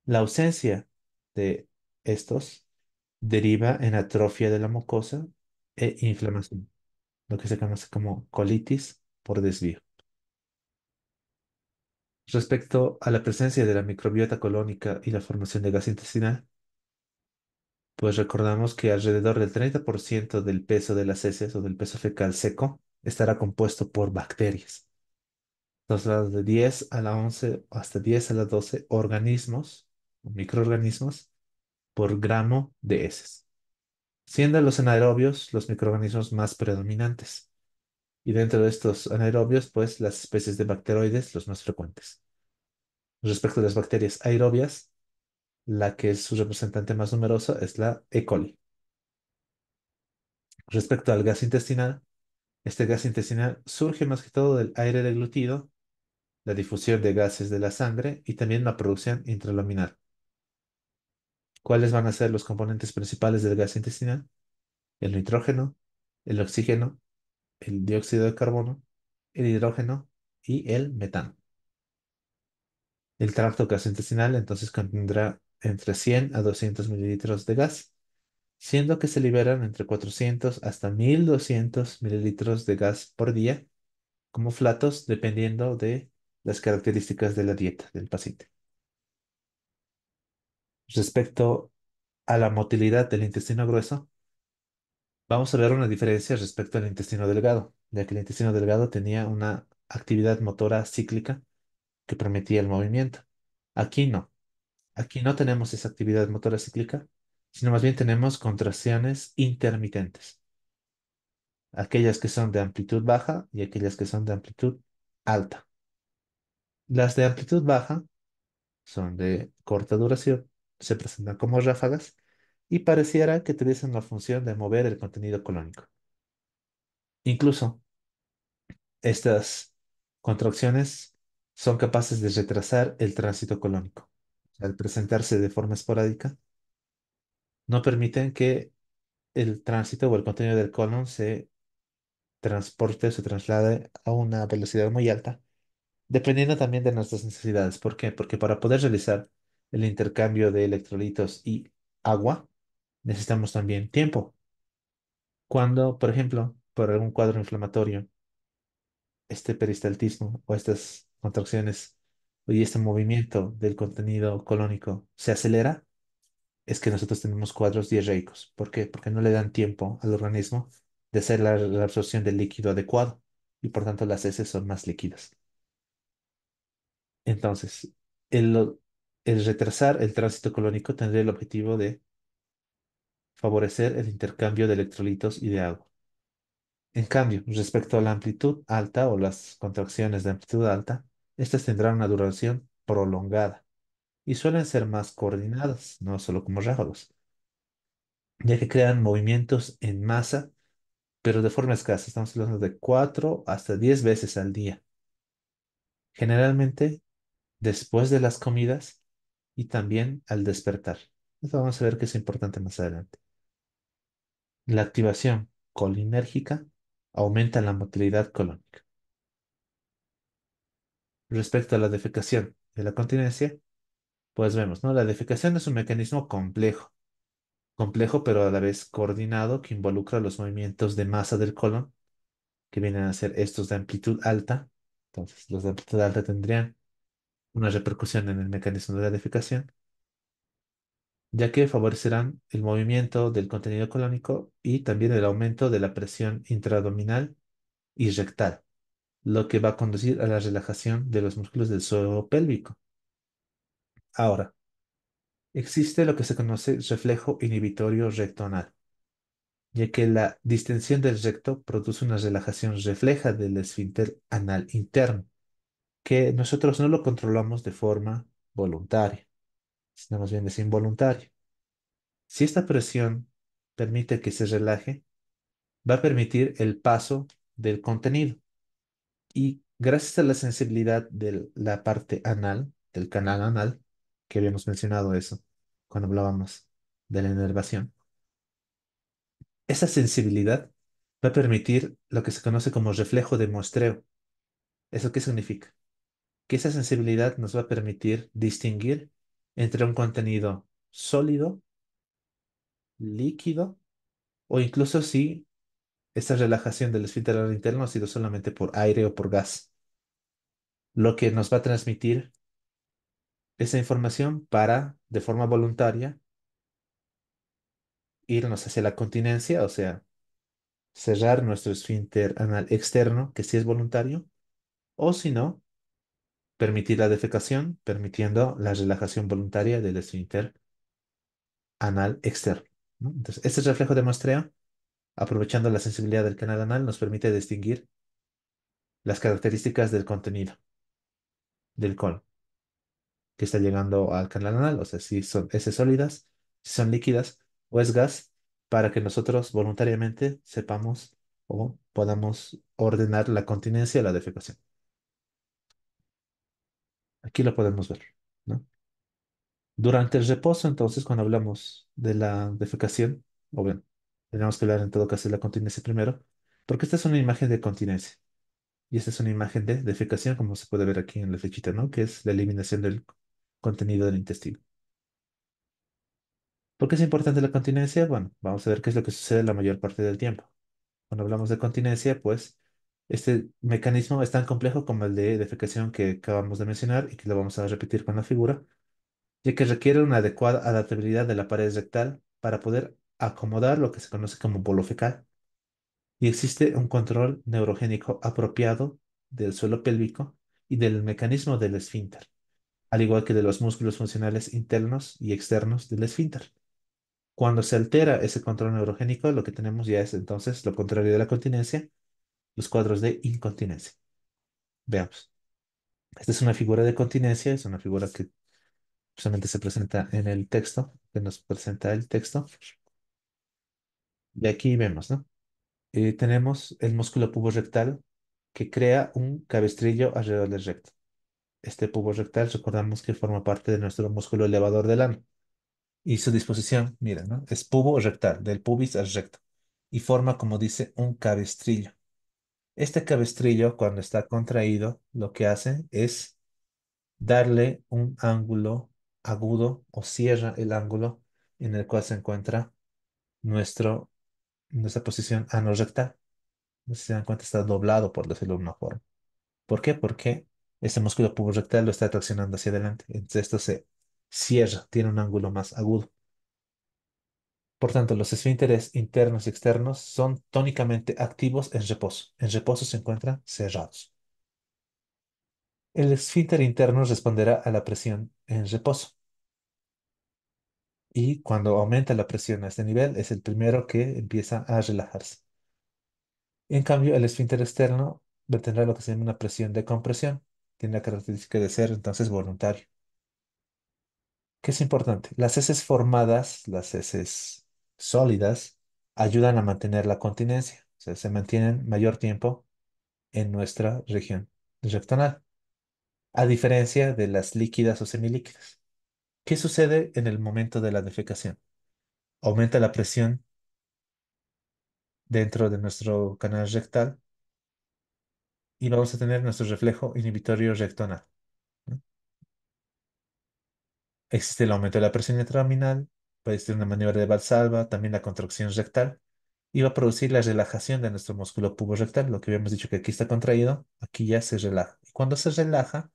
La ausencia de estos deriva en atrofia de la mucosa e inflamación, lo que se conoce como colitis por desvío. Respecto a la presencia de la microbiota colónica y la formación de gas intestinal, pues recordamos que alrededor del 30% del peso de las heces o del peso fecal seco estará compuesto por bacterias. Entonces, hablamos de 10 a la 11 o hasta 10 a la 12 organismos, o microorganismos, por gramo de heces, siendo los anaerobios los microorganismos más predominantes. Y dentro de estos anaerobios, pues las especies de bacteroides, los más frecuentes. Respecto a las bacterias aerobias, la que es su representante más numeroso es la E. coli. Respecto al gas intestinal, este gas intestinal surge más que todo del aire deglutido, la difusión de gases de la sangre y también la producción intralaminar. ¿Cuáles van a ser los componentes principales del gas intestinal? El nitrógeno, el oxígeno, el dióxido de carbono, el hidrógeno y el metano. El tracto gastrointestinal entonces contendrá entre 100 a 200 mililitros de gas, siendo que se liberan entre 400 hasta 1200 mililitros de gas por día como flatos dependiendo de las características de la dieta del paciente. Respecto a la motilidad del intestino grueso, vamos a ver una diferencia respecto al intestino delgado, ya que el intestino delgado tenía una actividad motora cíclica que permitía el movimiento. Aquí no. Aquí no tenemos esa actividad motora cíclica, sino más bien tenemos contracciones intermitentes, aquellas que son de amplitud baja y aquellas que son de amplitud alta. Las de amplitud baja son de corta duración, se presentan como ráfagas y pareciera que tuviesen la función de mover el contenido colónico. Incluso estas contracciones son capaces de retrasar el tránsito colónico. Al presentarse de forma esporádica, no permiten que el tránsito o el contenido del colon se transporte o se traslade a una velocidad muy alta, dependiendo también de nuestras necesidades. ¿Por qué? Porque para poder realizar el intercambio de electrolitos y agua, necesitamos también tiempo. Cuando, por ejemplo, por algún cuadro inflamatorio, este peristaltismo o estas contracciones y este movimiento del contenido colónico se acelera, es que nosotros tenemos cuadros diarreicos. ¿Por qué? Porque no le dan tiempo al organismo de hacer la absorción del líquido adecuado y por tanto las heces son más líquidas. Entonces, el, el retrasar el tránsito colónico tendría el objetivo de favorecer el intercambio de electrolitos y de agua. En cambio, respecto a la amplitud alta o las contracciones de amplitud alta, estas tendrán una duración prolongada y suelen ser más coordinadas, no solo como ráfagos, ya que crean movimientos en masa, pero de forma escasa. Estamos hablando de 4 hasta 10 veces al día, generalmente después de las comidas y también al despertar. Esto vamos a ver que es importante más adelante. La activación colinérgica aumenta la motilidad colónica. Respecto a la defecación de la continencia, pues vemos, ¿no? La defecación es un mecanismo complejo pero a la vez coordinado que involucra los movimientos de masa del colon, que vienen a ser estos de amplitud alta. Entonces, los de amplitud alta tendrían una repercusión en el mecanismo de la defecación, ya que favorecerán el movimiento del contenido colónico y también el aumento de la presión intraabdominal y rectal, lo que va a conducir a la relajación de los músculos del suelo pélvico. Ahora, existe lo que se conoce reflejo inhibitorio recto anal, ya que la distensión del recto produce una relajación refleja del esfínter anal interno, que nosotros no lo controlamos de forma voluntaria, sino más bien es involuntario. Si esta presión permite que se relaje, va a permitir el paso del contenido y gracias a la sensibilidad de la parte anal, del canal anal, que habíamos mencionado eso cuando hablábamos de la inervación, esa sensibilidad va a permitir lo que se conoce como reflejo de muestreo. ¿Eso qué significa? Que esa sensibilidad nos va a permitir distinguir entre un contenido sólido, líquido, o incluso si esa relajación del esfínter anal interno ha sido solamente por aire o por gas, lo que nos va a transmitir esa información para, de forma voluntaria, irnos hacia la continencia, o sea, cerrar nuestro esfínter anal externo, que sí es voluntario, o si no, permitir la defecación, permitiendo la relajación voluntaria del esfínter anal externo, ¿no? Entonces, este reflejo de muestreo, aprovechando la sensibilidad del canal anal, nos permite distinguir las características del contenido del colon que está llegando al canal anal, o sea, si son heces sólidas, si son líquidas o es gas, para que nosotros voluntariamente sepamos o podamos ordenar la continencia o la defecación. Aquí lo podemos ver, ¿no? Durante el reposo, entonces, cuando hablamos de la defecación, o bien, tenemos que hablar en todo caso de la continencia primero, porque esta es una imagen de continencia y esta es una imagen de defecación, como se puede ver aquí en la flechita, ¿no? Que es la eliminación del contenido del intestino. ¿Por qué es importante la continencia? Bueno, vamos a ver qué es lo que sucede la mayor parte del tiempo. Cuando hablamos de continencia, pues este mecanismo es tan complejo como el de defecación que acabamos de mencionar y que lo vamos a repetir con la figura, ya que requiere una adecuada adaptabilidad de la pared rectal para poder acomodar lo que se conoce como bolo fecal. Y existe un control neurogénico apropiado del suelo pélvico y del mecanismo del esfínter, al igual que de los músculos funcionales internos y externos del esfínter. Cuando se altera ese control neurogénico, lo que tenemos ya es entonces lo contrario de la continencia, los cuadros de incontinencia. Veamos. Esta es una figura de continencia, es una figura que solamente se presenta en el texto, que nos presenta el texto. Y aquí vemos, ¿no? Tenemos el músculo puborectal que crea un cabestrillo alrededor del recto. Este puborectal, recordamos que forma parte de nuestro músculo elevador del ano. Y su disposición, mira, ¿no? Es puborectal, del pubis al recto. Y forma, como dice, un cabestrillo. Este cabestrillo, cuando está contraído, lo que hace es darle un ángulo agudo o cierra el ángulo en el cual se encuentra nuestro, nuestra posición anorrectal. No sé si se dan cuenta, está doblado, por decirlo de una forma. ¿Por qué? Porque este músculo puborectal lo está traccionando hacia adelante. Entonces esto se cierra, tiene un ángulo más agudo. Por tanto, los esfínteres internos y externos son tónicamente activos en reposo. En reposo se encuentran cerrados. El esfínter interno responderá a la presión en reposo y cuando aumenta la presión a este nivel es el primero que empieza a relajarse. En cambio, el esfínter externo tendrá lo que se llama una presión de compresión. Tiene la característica de ser entonces voluntario. ¿Qué es importante? Las heces formadas, las heces sólidas, ayudan a mantener la continencia. O sea, se mantienen mayor tiempo en nuestra región rectal, a diferencia de las líquidas o semilíquidas. ¿Qué sucede en el momento de la defecación? Aumenta la presión dentro de nuestro canal rectal y vamos a tener nuestro reflejo inhibitorio rectonal, ¿no? Existe el aumento de la presión intraabdominal, puede existir una maniobra de Valsalva, también la contracción rectal y va a producir la relajación de nuestro músculo puborectal. Lo que habíamos dicho que aquí está contraído, aquí ya se relaja. Y cuando se relaja,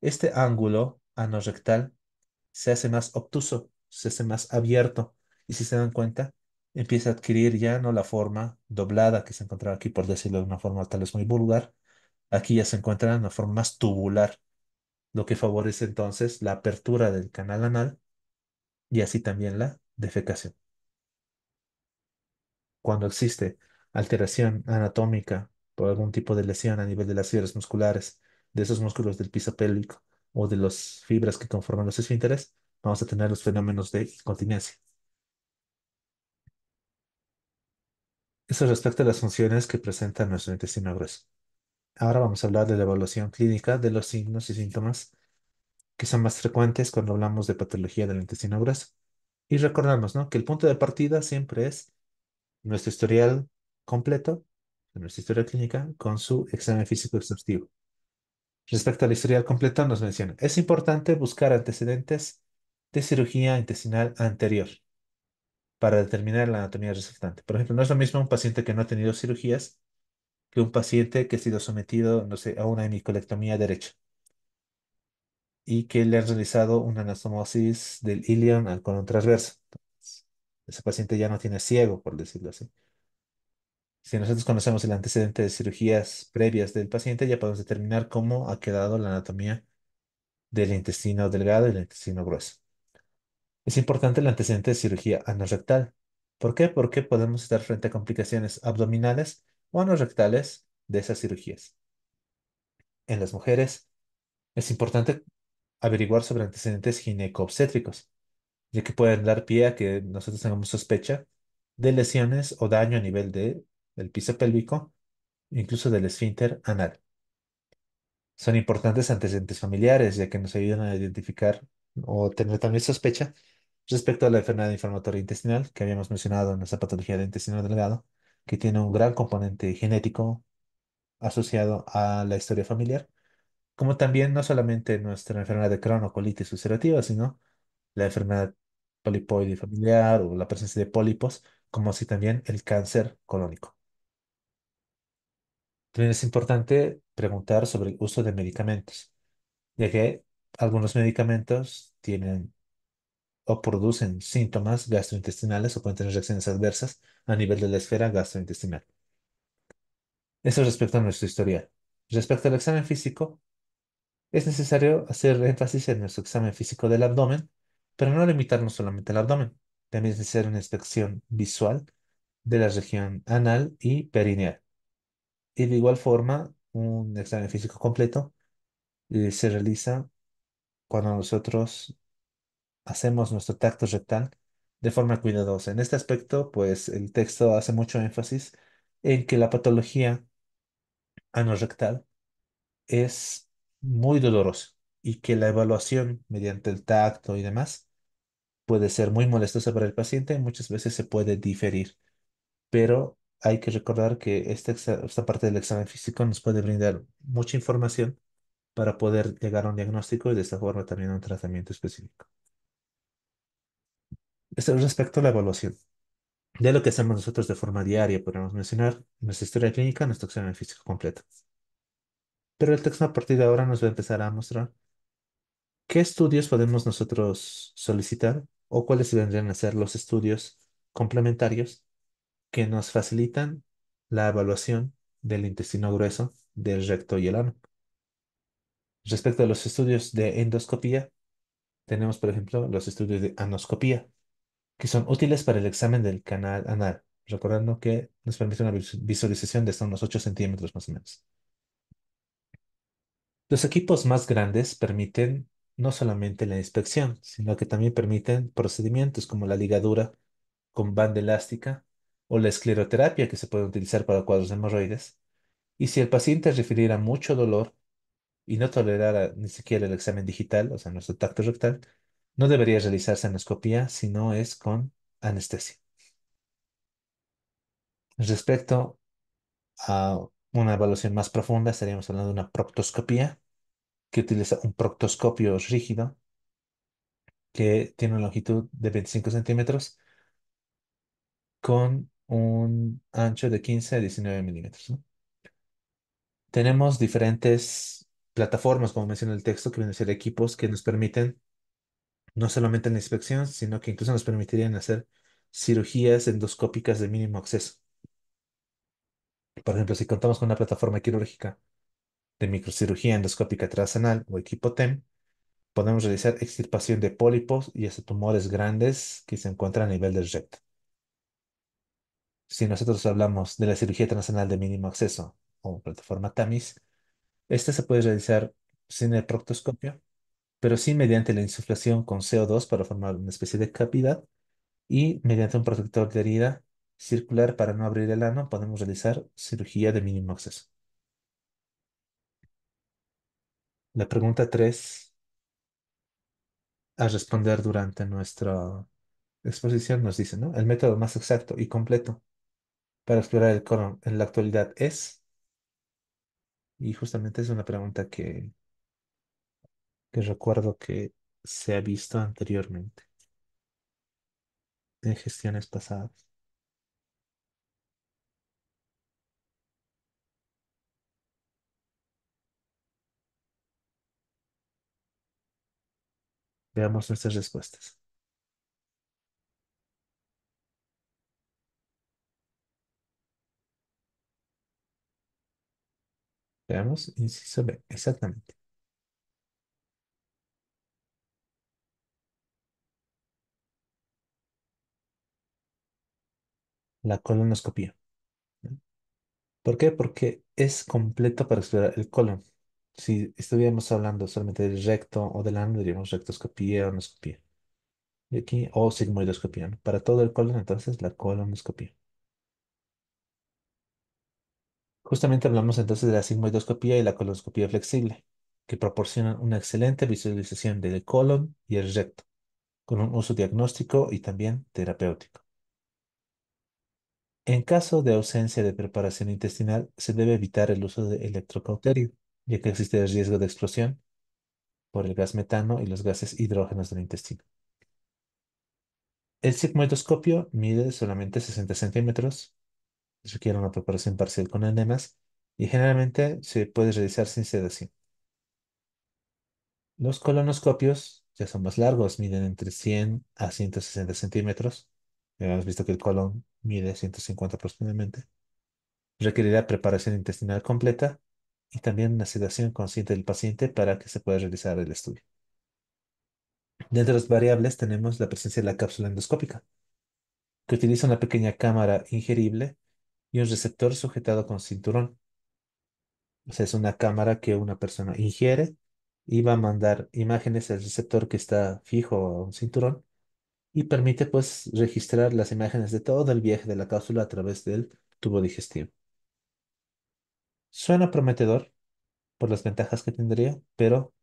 este ángulo anorrectal se hace más obtuso, se hace más abierto. Y si se dan cuenta, empieza a adquirir ya no la forma doblada que se encontraba aquí, por decirlo de una forma tal vez muy vulgar. Aquí ya se encuentra en una forma más tubular, lo que favorece entonces la apertura del canal anal y así también la defecación. Cuando existe alteración anatómica por algún tipo de lesión a nivel de las fibras musculares, de esos músculos del piso pélvico o de las fibras que conforman los esfínteres, vamos a tener los fenómenos de incontinencia. Eso respecto a las funciones que presenta nuestro intestino grueso. Ahora vamos a hablar de la evaluación clínica de los signos y síntomas que son más frecuentes cuando hablamos de patología del intestino grueso. Y recordamos, ¿no? Que el punto de partida siempre es nuestro historial completo, nuestra historia clínica, con su examen físico exhaustivo. Respecto al historial completo, nos menciona, es importante buscar antecedentes de cirugía intestinal anterior para determinar la anatomía resultante. Por ejemplo, no es lo mismo un paciente que no ha tenido cirugías que un paciente que ha sido sometido, no sé, a una hemicolectomía derecha y que le han realizado una anastomosis del ilion al colon transverso. Entonces, ese paciente ya no tiene ciego, por decirlo así. Si nosotros conocemos el antecedente de cirugías previas del paciente, ya podemos determinar cómo ha quedado la anatomía del intestino delgado y el intestino grueso. Es importante el antecedente de cirugía anorrectal. ¿Por qué? Porque podemos estar frente a complicaciones abdominales o anorrectales de esas cirugías. En las mujeres es importante averiguar sobre antecedentes gineco-obstétricos, ya que pueden dar pie a que nosotros tengamos sospecha de lesiones o daño a nivel del piso pélvico, incluso del esfínter anal. Son importantes antecedentes familiares, ya que nos ayudan a identificar o tener también sospecha respecto a la enfermedad inflamatoria intestinal que habíamos mencionado en esa patología de intestino delgado, que tiene un gran componente genético asociado a la historia familiar, como también no solamente nuestra enfermedad de Crohn o colitis ulcerativa, sino la enfermedad polipoide familiar o la presencia de pólipos, como así también el cáncer colónico. También es importante preguntar sobre el uso de medicamentos, ya que algunos medicamentos tienen o producen síntomas gastrointestinales o pueden tener reacciones adversas a nivel de la esfera gastrointestinal. Eso respecto a nuestro historial. Respecto al examen físico, es necesario hacer énfasis en nuestro examen físico del abdomen, pero no limitarnos solamente al abdomen. También es necesaria una inspección visual de la región anal y perineal. Y de igual forma, un examen físico completo se realiza cuando nosotros hacemos nuestro tacto rectal de forma cuidadosa. En este aspecto, pues el texto hace mucho énfasis en que la patología anorrectal es muy dolorosa y que la evaluación mediante el tacto y demás puede ser muy molestosa para el paciente y muchas veces se puede diferir. Pero hay que recordar que esta parte del examen físico nos puede brindar mucha información para poder llegar a un diagnóstico y de esta forma también a un tratamiento específico. Esto es respecto a la evaluación. De lo que hacemos nosotros de forma diaria, podemos mencionar nuestra historia clínica, nuestro examen físico completo. Pero el texto a partir de ahora nos va a empezar a mostrar qué estudios podemos nosotros solicitar o cuáles vendrían a ser los estudios complementarios que nos facilitan la evaluación del intestino grueso, del recto y el ano. Respecto a los estudios de endoscopía, tenemos, por ejemplo, los estudios de anoscopía, que son útiles para el examen del canal anal, recordando que nos permite una visualización de hasta unos 8 centímetros más o menos. Los equipos más grandes permiten no solamente la inspección, sino que también permiten procedimientos como la ligadura con banda elástica o la escleroterapia que se puede utilizar para cuadros de hemorroides. Y si el paciente refiriera mucho dolor y no tolerara ni siquiera el examen digital, o sea, nuestro tacto rectal, no debería realizarse endoscopía si no es con anestesia. Respecto a una evaluación más profunda, estaríamos hablando de una proctoscopía que utiliza un proctoscopio rígido que tiene una longitud de 25 centímetros con un ancho de 15 a 19 milímetros, ¿no? Tenemos diferentes plataformas, como menciona el texto, que vienen a ser equipos que nos permiten no solamente la inspección, sino que incluso nos permitirían hacer cirugías endoscópicas de mínimo acceso. Por ejemplo, si contamos con una plataforma quirúrgica de microcirugía endoscópica transanal o equipo TEM, podemos realizar extirpación de pólipos y hasta tumores grandes que se encuentran a nivel del recto. Si nosotros hablamos de la cirugía transanal de mínimo acceso o plataforma TAMIS, esta se puede realizar sin el proctoscopio, pero sí mediante la insuflación con CO2 para formar una especie de cavidad y mediante un protector de herida circular para no abrir el ano podemos realizar cirugía de mínimo acceso. La pregunta 3 a responder durante nuestra exposición nos dice, ¿no? El método más exacto y completo para explorar el colon en la actualidad es, y justamente es una pregunta que recuerdo que se ha visto anteriormente en gestiones pasadas. Veamos nuestras respuestas. Veamos, inciso B, exactamente. La colonoscopia, ¿no? ¿Por qué? Porque es completo para explorar el colon. Si estuviéramos hablando solamente del recto o del ano, diríamos rectoscopía, onoscopía. Y aquí, o sigmoidoscopía, ¿no? Para todo el colon, entonces, la colonoscopía. Justamente hablamos entonces de la sigmoidoscopía y la colonoscopía flexible, que proporcionan una excelente visualización del colon y el recto, con un uso diagnóstico y también terapéutico. En caso de ausencia de preparación intestinal, se debe evitar el uso de electrocauterio, ya que existe el riesgo de explosión por el gas metano y los gases hidrógenos del intestino. El sigmoidoscopio mide solamente 60 centímetros, requiere una preparación parcial con enemas y generalmente se puede realizar sin sedación. Los colonoscopios ya son más largos, miden entre 100 a 160 centímetros. Ya hemos visto que el colon mide 150 aproximadamente. Requerirá preparación intestinal completa y también una sedación consciente del paciente para que se pueda realizar el estudio. Dentro de las variables tenemos la presencia de la cápsula endoscópica, que utiliza una pequeña cámara ingerible y un receptor sujetado con cinturón. O sea, es una cámara que una persona ingiere y va a mandar imágenes al receptor que está fijo a un cinturón y permite pues registrar las imágenes de todo el viaje de la cápsula a través del tubo digestivo. Suena prometedor por las ventajas que tendría, pero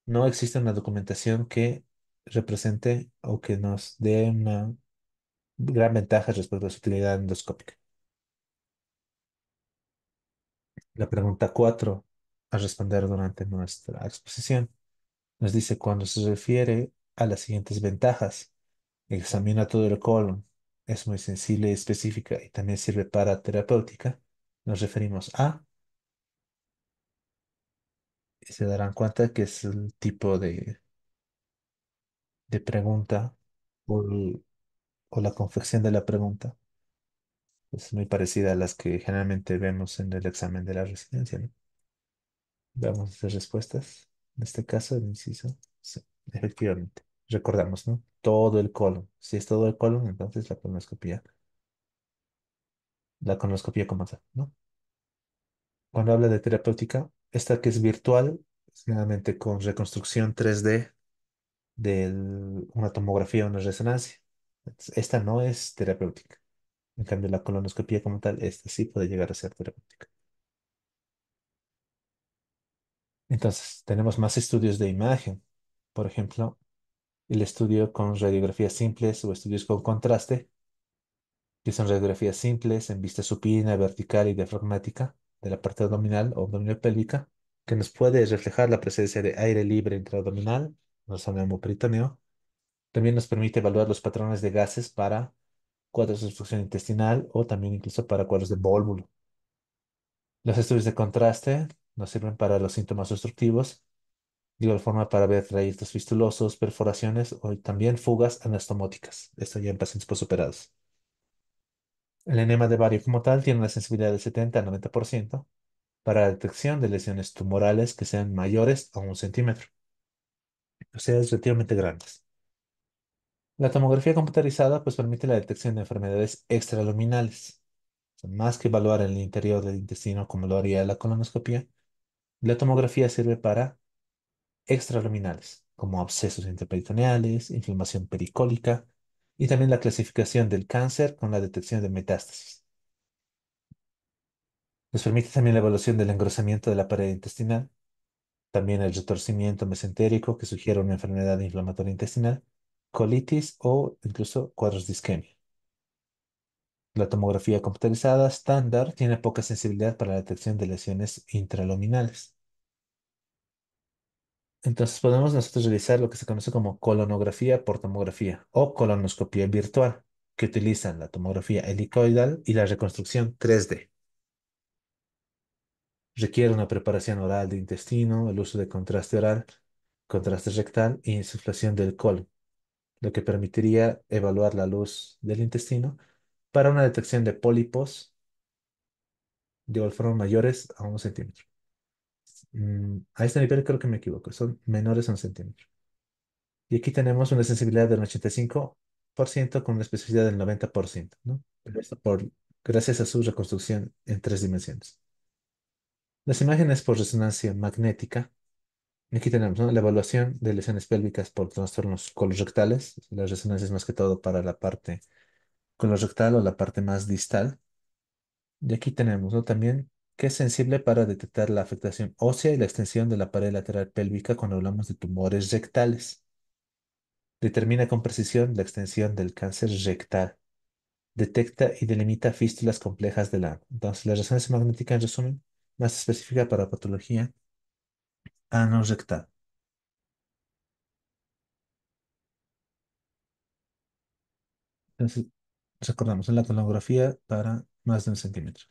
no existe una documentación que represente o que nos dé una gran ventaja respecto a su utilidad endoscópica. La pregunta 4 a responder durante nuestra exposición nos dice cuando se refiere a las siguientes ventajas. Examina todo el colon, es muy sensible y específica y también sirve para terapéutica. Nos referimos a, y se darán cuenta que es el tipo de pregunta o, o la confección de la pregunta. Es muy parecida a las que generalmente vemos en el examen de la residencia, ¿no? Veamos las respuestas. En este caso, el inciso, sí, efectivamente. Recordamos, ¿no? Todo el colon. Si es todo el colon, entonces la colonoscopía como tal, ¿no? Cuando habla de terapéutica, esta que es virtual, es generalmente con reconstrucción 3D de una tomografía o una resonancia. Esta no es terapéutica. En cambio, la colonoscopía como tal, esta sí puede llegar a ser terapéutica. Entonces, tenemos más estudios de imagen. Por ejemplo, el estudio con radiografías simples o estudios con contraste, que son radiografías simples en vista supina, vertical y diafragmática de la parte abdominal o abdominopélvica, que nos puede reflejar la presencia de aire libre intraabdominal, no zona hemoperitoneo. También nos permite evaluar los patrones de gases para cuadros de obstrucción intestinal o también incluso para cuadros de vólvulo. Los estudios de contraste nos sirven para los síntomas obstructivos, de igual forma para ver trayectos fistulosos, perforaciones o también fugas anastomóticas. Esto ya en pacientes posoperados. El enema de bario como tal tiene una sensibilidad del 70 a 90% para la detección de lesiones tumorales que sean mayores a 1 centímetro, o sea, es relativamente grandes. La tomografía computarizada pues permite la detección de enfermedades extraluminales. O sea, más que evaluar el interior del intestino como lo haría la colonoscopia, la tomografía sirve para extraluminales, como abscesos intraperitoneales, inflamación pericólica y también la clasificación del cáncer con la detección de metástasis. Nos permite también la evaluación del engrosamiento de la pared intestinal, también el retorcimiento mesentérico que sugiere una enfermedad inflamatoria intestinal, colitis o incluso cuadros de isquemia. La tomografía computarizada estándar tiene poca sensibilidad para la detección de lesiones intraluminales. Entonces podemos nosotros realizar lo que se conoce como colonografía por tomografía o colonoscopía virtual, que utilizan la tomografía helicoidal y la reconstrucción 3D. Requiere una preparación oral de intestino, el uso de contraste oral, contraste rectal e insuflación del colon, lo que permitiría evaluar la luz del intestino para una detección de pólipos de igual forma mayores a 1 centímetro. A este nivel creo que me equivoco, son menores a 1 centímetro. Y aquí tenemos una sensibilidad del 85% con una especificidad del 90%, ¿no? Pero esto gracias a su reconstrucción en 3 dimensiones. Las imágenes por resonancia magnética. Aquí tenemos, ¿no? La evaluación de lesiones pélvicas por trastornos colorectales. La resonancia es más que todo para la parte colorectal o la parte más distal. Y aquí tenemos, ¿no? También que es sensible para detectar la afectación ósea y la extensión de la pared lateral pélvica cuando hablamos de tumores rectales. Determina con precisión la extensión del cáncer rectal. Detecta y delimita fístulas complejas del ano. Entonces, la resonancia magnética, en resumen, más específica para patología anorrectal. Entonces, recordamos, en la tomografía para más de 1 centímetro.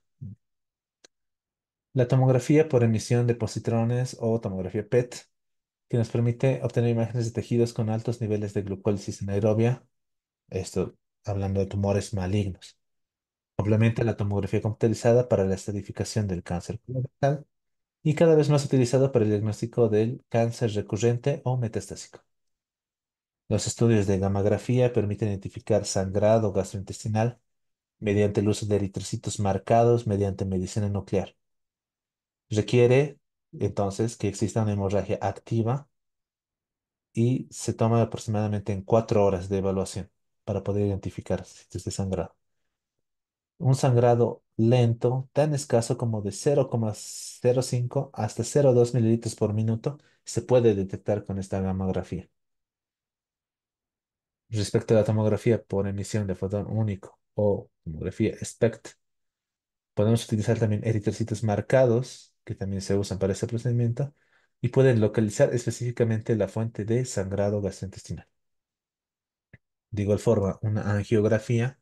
La tomografía por emisión de positrones o tomografía PET, que nos permite obtener imágenes de tejidos con altos niveles de glucólisis anaerobia, esto hablando de tumores malignos. Complementa la tomografía computarizada para la estadificación del cáncer colorectal y cada vez más utilizado para el diagnóstico del cáncer recurrente o metastásico. Los estudios de gammagrafía permiten identificar sangrado gastrointestinal mediante el uso de eritrocitos marcados mediante medicina nuclear. Requiere entonces que exista una hemorragia activa y se toma aproximadamente en 4 horas de evaluación para poder identificar sitios de sangrado. Un sangrado lento, tan escaso como de 0,05 hasta 0,2 mililitros por minuto, se puede detectar con esta gammagrafía. Respecto a la tomografía por emisión de fotón único o tomografía SPECT, podemos utilizar también eritrocitos marcados, que también se usan para este procedimiento, y pueden localizar específicamente la fuente de sangrado gastrointestinal. De igual forma, una angiografía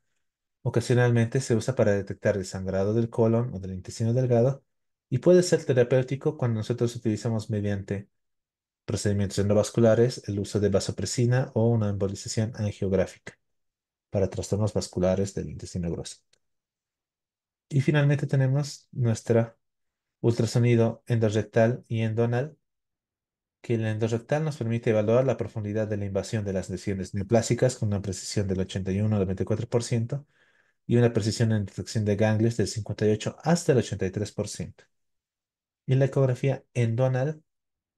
ocasionalmente se usa para detectar el sangrado del colon o del intestino delgado y puede ser terapéutico cuando nosotros utilizamos mediante procedimientos endovasculares el uso de vasopresina o una embolización angiográfica para trastornos vasculares del intestino grueso. Y finalmente tenemos nuestra ultrasonido endorrectal y endoanal, que el endorrectal nos permite evaluar la profundidad de la invasión de las lesiones neoplásicas con una precisión del 81 al 94% y una precisión en detección de ganglios del 58 hasta el 83%. Y la ecografía endoanal,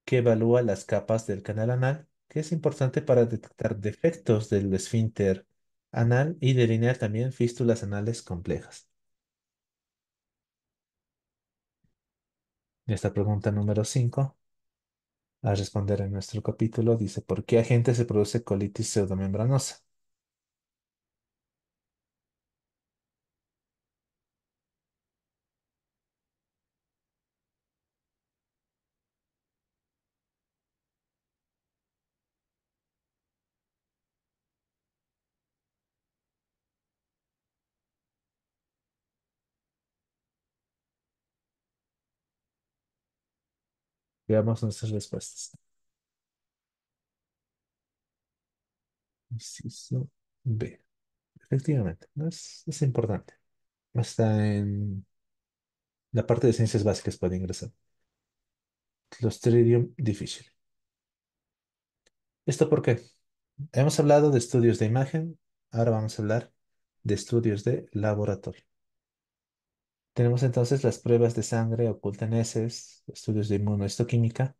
que evalúa las capas del canal anal, que es importante para detectar defectos del esfínter anal y delinear también fístulas anales complejas. Y esta pregunta número 5, a responder en nuestro capítulo, dice, ¿por qué agente se produce colitis pseudomembranosa? Veamos nuestras respuestas. Inciso B. Efectivamente, ¿no? Es importante. Está en la parte de ciencias básicas puede ingresar. Clostridium difficile. ¿Esto por qué? Hemos hablado de estudios de imagen, ahora vamos a hablar de estudios de laboratorio. Tenemos entonces las pruebas de sangre oculta en heces, estudios de inmunohistoquímica.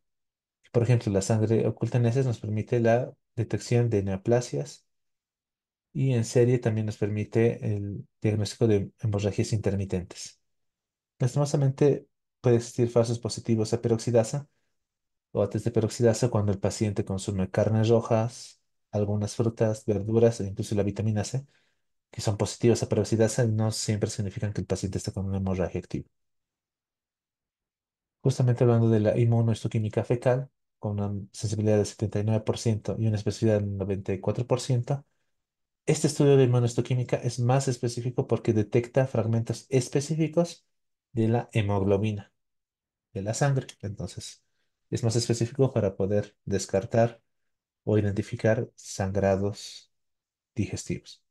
Por ejemplo, la sangre oculta en heces nos permite la detección de neoplasias y en serie también nos permite el diagnóstico de hemorragias intermitentes. Lastimosamente puede existir falsos positivos a peroxidasa o a test de peroxidasa cuando el paciente consume carnes rojas, algunas frutas, verduras e incluso la vitamina C, que son positivos a peroxidasa, no siempre significan que el paciente está con una hemorragia activa. Justamente hablando de la inmunohistoquímica fecal, con una sensibilidad del 79% y una especificidad del 94%, este estudio de inmunohistoquímica es más específico porque detecta fragmentos específicos de la hemoglobina, de la sangre. Entonces, es más específico para poder descartar o identificar sangrados digestivos.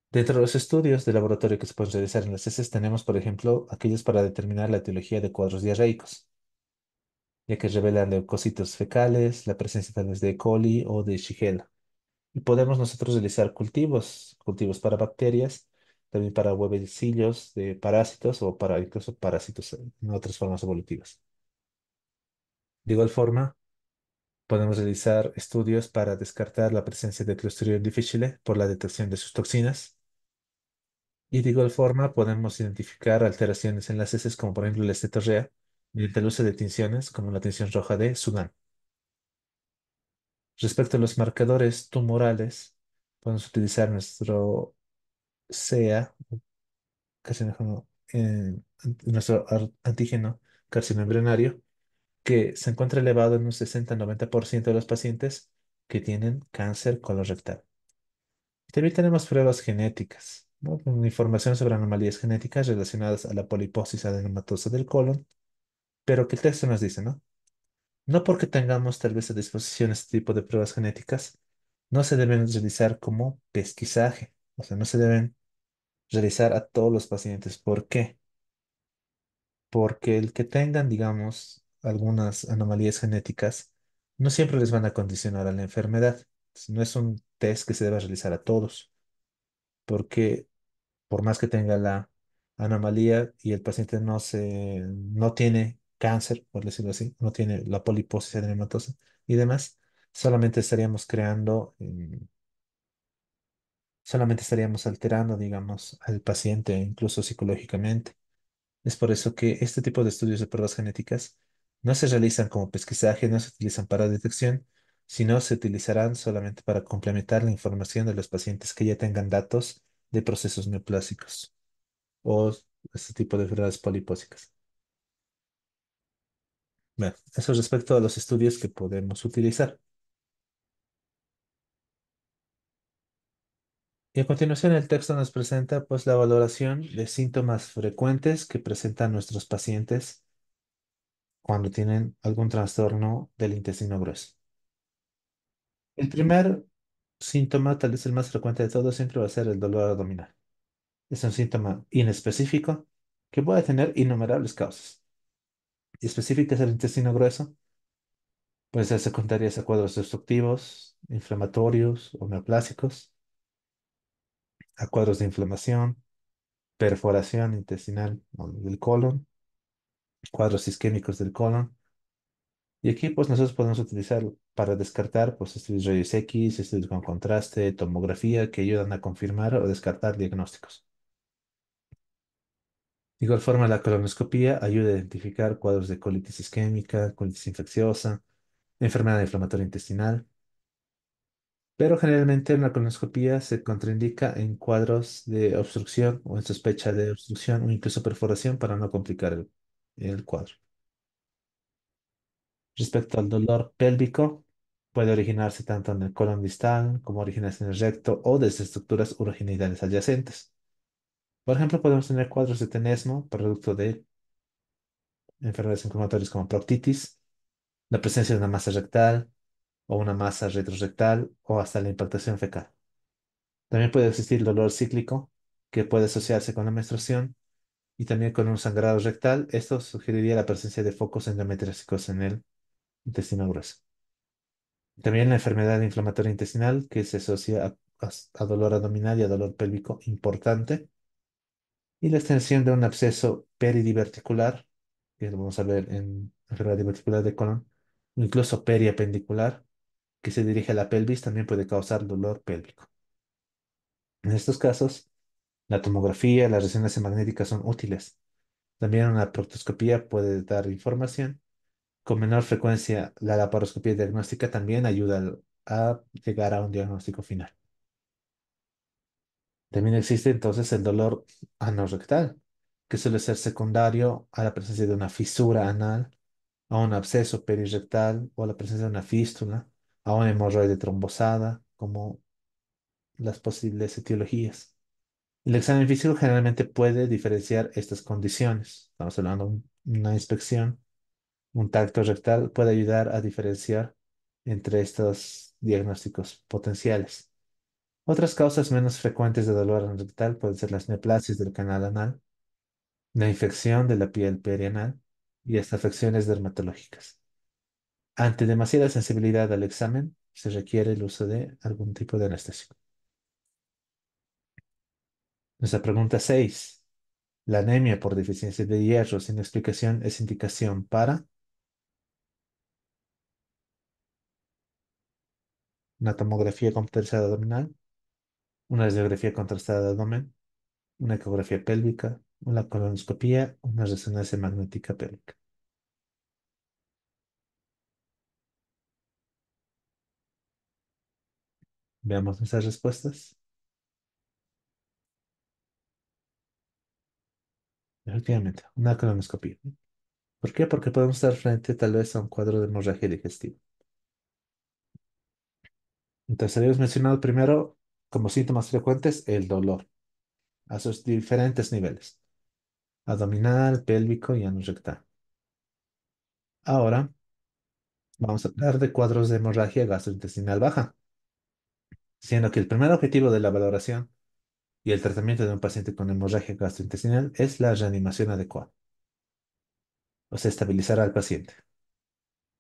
Dentro de los estudios de laboratorio que se pueden realizar en las heces tenemos, por ejemplo, aquellos para determinar la etiología de cuadros diarreicos, ya que revelan leucocitos fecales, la presencia tal vez de E. coli o de Shigella. Y podemos nosotros realizar cultivos para bacterias también para huevecillos de parásitos o para incluso parásitos en otras formas evolutivas. De igual forma, podemos realizar estudios para descartar la presencia de Clostridium difficile por la detección de sus toxinas. Y de igual forma, podemos identificar alteraciones en las heces, como por ejemplo la estetorrea, mediante el uso de tinciones, como la tinción roja de Sudán. Respecto a los marcadores tumorales, podemos utilizar nuestro CEA, carcinógeno, nuestro antígeno carcinomembranario, que se encuentra elevado en un 60-90% de los pacientes que tienen cáncer colorectal. También tenemos pruebas genéticas, ¿no? Con información sobre anomalías genéticas relacionadas a la poliposis adenomatosa del colon, pero que el texto nos dice, ¿no? No porque tengamos tal vez a disposición este tipo de pruebas genéticas, no se deben realizar como pesquisaje, o sea, no se deben realizar a todos los pacientes. ¿Por qué? Porque el que tengan, digamos, algunas anomalías genéticas, no siempre les van a condicionar a la enfermedad. No es un test que se deba realizar a todos, porque por más que tenga la anomalía y el paciente no tiene cáncer, por decirlo así, no tiene la poliposis adenomatosa y demás, solamente estaríamos creando, solamente estaríamos alterando, digamos, al paciente, incluso psicológicamente. Es por eso que este tipo de estudios de pruebas genéticas no se realizan como pesquisaje, no se utilizan para detección, sino se utilizarán solamente para complementar la información de los pacientes que ya tengan datos de procesos neoplásicos o este tipo de enfermedades polipósicas. Bueno, eso respecto a los estudios que podemos utilizar. Y a continuación el texto nos presenta pues la valoración de síntomas frecuentes que presentan nuestros pacientes cuando tienen algún trastorno del intestino grueso. El primer síntoma, tal vez el más frecuente de todos, siempre va a ser el dolor abdominal. Es un síntoma inespecífico que puede tener innumerables causas. Y específica es el intestino grueso. Puede ser secundarias a cuadros obstructivos, inflamatorios o neoplásicos, a cuadros de inflamación, perforación intestinal o del colon, cuadros isquémicos del colon. Y aquí pues nosotros podemos utilizar para descartar pues estudios rayos X, estudios con contraste, tomografía que ayudan a confirmar o descartar diagnósticos. De igual forma, la colonoscopía ayuda a identificar cuadros de colitis isquémica, colitis infecciosa, enfermedad inflamatoria intestinal, pero generalmente una colonoscopía se contraindica en cuadros de obstrucción o en sospecha de obstrucción o incluso perforación para no complicar el cuadro. Respecto al dolor pélvico, puede originarse tanto en el colon distal como originarse en el recto o desde estructuras urogenitales adyacentes. Por ejemplo, podemos tener cuadros de tenesmo producto de enfermedades inflamatorias como proctitis, la presencia de una masa rectal o una masa retrorectal o hasta la impactación fecal. También puede existir dolor cíclico que puede asociarse con la menstruación y también con un sangrado rectal. Esto sugeriría la presencia de focos endometriósicos en el intestino grueso. También la enfermedad inflamatoria intestinal que se asocia a dolor abdominal y a dolor pélvico importante. Y la extensión de un absceso peridiverticular, que lo vamos a ver en enfermedad diverticular de colon, o incluso periapendicular, que se dirige a la pelvis, también puede causar dolor pélvico. En estos casos, la tomografía, las resonancias magnéticas son útiles. También una proctoscopía puede dar información. Con menor frecuencia, la laparoscopía diagnóstica también ayuda a llegar a un diagnóstico final. También existe entonces el dolor anorrectal, que suele ser secundario a la presencia de una fisura anal, a un absceso perirectal o a la presencia de una fístula, a una hemorroide trombosada, como las posibles etiologías. El examen físico generalmente puede diferenciar estas condiciones. Estamos hablando de una inspección, un tacto rectal puede ayudar a diferenciar entre estos diagnósticos potenciales. Otras causas menos frecuentes de dolor rectal pueden ser las neoplasias del canal anal, la infección de la piel perianal y hasta afecciones dermatológicas. Ante demasiada sensibilidad al examen, se requiere el uso de algún tipo de anestésico. Nuestra pregunta 6. La anemia por deficiencia de hierro sin explicación es indicación para una tomografía computarizada abdominal, una radiografía contrastada de abdomen, una ecografía pélvica, una colonoscopía, una resonancia magnética pélvica. Veamos nuestras respuestas. Efectivamente, una colonoscopía. ¿Por qué? Porque podemos estar frente tal vez a un cuadro de hemorragia digestiva. Entonces, habíamos mencionado primero como síntomas frecuentes el dolor a sus diferentes niveles, abdominal, pélvico y anorrectal. Ahora vamos a hablar de cuadros de hemorragia gastrointestinal baja, siendo que el primer objetivo de la valoración y el tratamiento de un paciente con hemorragia gastrointestinal es la reanimación adecuada, o sea, estabilizar al paciente.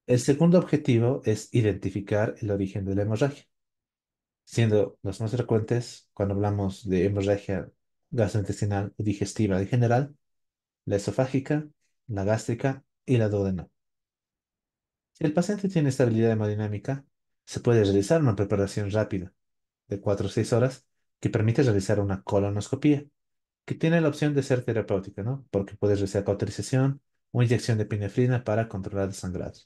El segundo objetivo es identificar el origen de la hemorragia, siendo los más frecuentes cuando hablamos de hemorragia gastrointestinal o digestiva en general, la esofágica, la gástrica y la duodenal. Si el paciente tiene estabilidad hemodinámica, se puede realizar una preparación rápida de 4 o 6 horas que permite realizar una colonoscopía, que tiene la opción de ser terapéutica, ¿no? Porque puede realizar cauterización o inyección de epinefrina para controlar el sangrado.